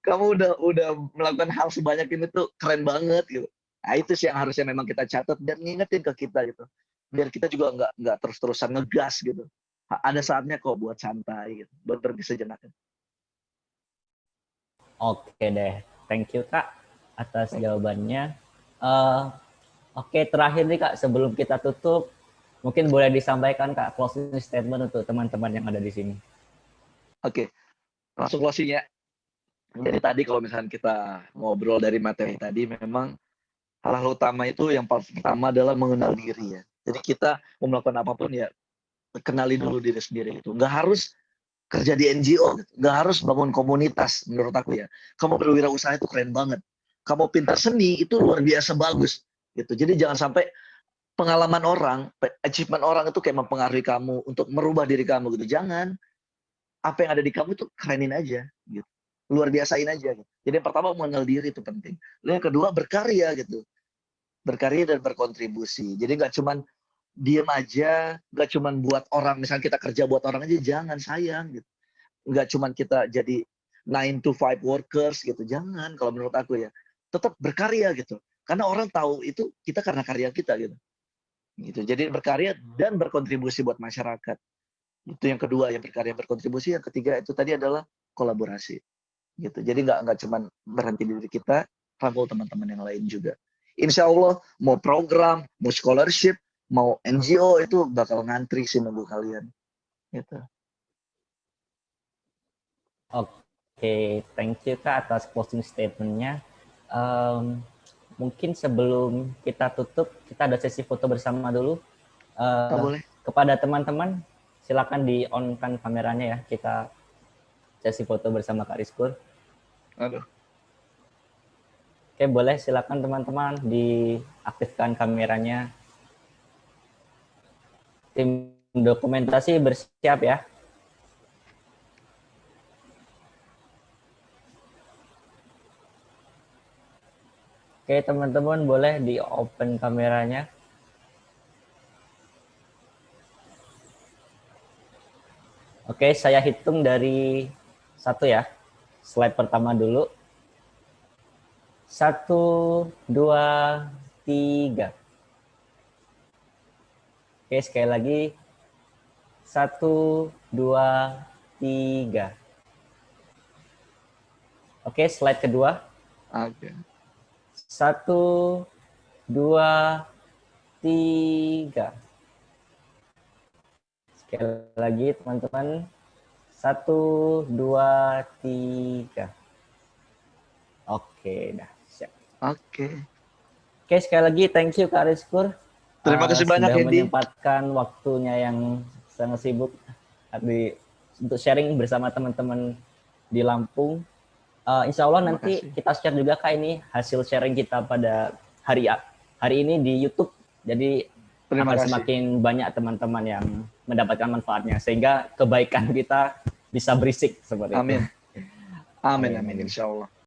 Kamu udah melakukan hal sebanyak ini tuh keren banget gitu. Nah itu sih yang harusnya memang kita catat dan ngingetin ke kita gitu. Biar kita juga nggak terus-terusan ngegas gitu. Ada saatnya kok buat santai gitu, buat berhenti sejenak. Oke deh, thank you Kak atas jawabannya. Eh, Oke, terakhir nih Kak, sebelum kita tutup, mungkin boleh disampaikan Kak closing statement untuk teman-teman yang ada di sini. Oke, langsung closing ya. Jadi tadi kalau misalnya kita ngobrol dari materi tadi, memang hal-hal utama itu yang pertama adalah mengenal diri ya. Jadi kita mau melakukan apapun ya, kenali dulu diri sendiri itu. Nggak harus kerja di NGO, gitu. Nggak harus bangun komunitas menurut aku ya. Kamu berwirausaha itu keren banget. Kamu pintar seni itu luar biasa bagus. Gitu. Jadi jangan sampai pengalaman orang, achievement orang itu kayak mempengaruhi kamu untuk merubah diri kamu gitu. Jangan. Apa yang ada di kamu itu kerenin aja gitu. Luar biasain aja gitu. Jadi yang pertama mengenal diri itu penting. Lalu yang kedua berkarya gitu. Berkarya dan berkontribusi. Jadi nggak cuman diem aja, nggak cuman buat orang, misalnya kita kerja buat orang aja, jangan, sayang gitu. Nggak cuman kita jadi 9 to 5 workers gitu, jangan kalau menurut aku ya. Tetap berkarya gitu. Karena orang tahu itu kita karena karya kita gitu. Gitu. Jadi berkarya dan berkontribusi buat masyarakat. Itu yang kedua, yang berkarya berkontribusi. Yang ketiga itu tadi adalah kolaborasi. Gitu. Jadi nggak cuman berhenti di diri kita, rangkul teman-teman yang lain juga. Insya Allah mau program, mau scholarship, mau NGO itu bakal ngantri sih nunggu kalian. Gitu. Oke, thank you Kak atas closing statement-nya. Mungkin sebelum kita tutup, kita ada sesi foto bersama dulu. Boleh. Kepada teman-teman, silakan di-on-kan kameranya ya. Kita sesi foto bersama Kak Rizkur. Aduh. Oke, boleh silakan teman-teman diaktifkan kameranya. Tim dokumentasi bersiap ya. Oke, teman-teman boleh di-open kameranya. Oke, saya hitung dari 1 ya. Slide pertama dulu. 1, 2, 3. Oke, sekali lagi. 1, 2, 3. Oke, slide kedua. Oke. 1, 2, 3. Sekali lagi teman-teman. 1, 2, 3. Oke, dah siap. Oke. Oke, sekali lagi thank you Kak Rizkur. Terima kasih banyak sudah Hendy. menyempatkan waktunya yang sangat sibuk untuk sharing bersama teman-teman di Lampung. Insya Allah nanti kita share juga Kak ini hasil sharing kita pada hari ini di YouTube. Jadi akan semakin banyak teman-teman yang mendapatkan manfaatnya sehingga kebaikan kita bisa berisik seperti itu. Amin. Amin, insya Allah.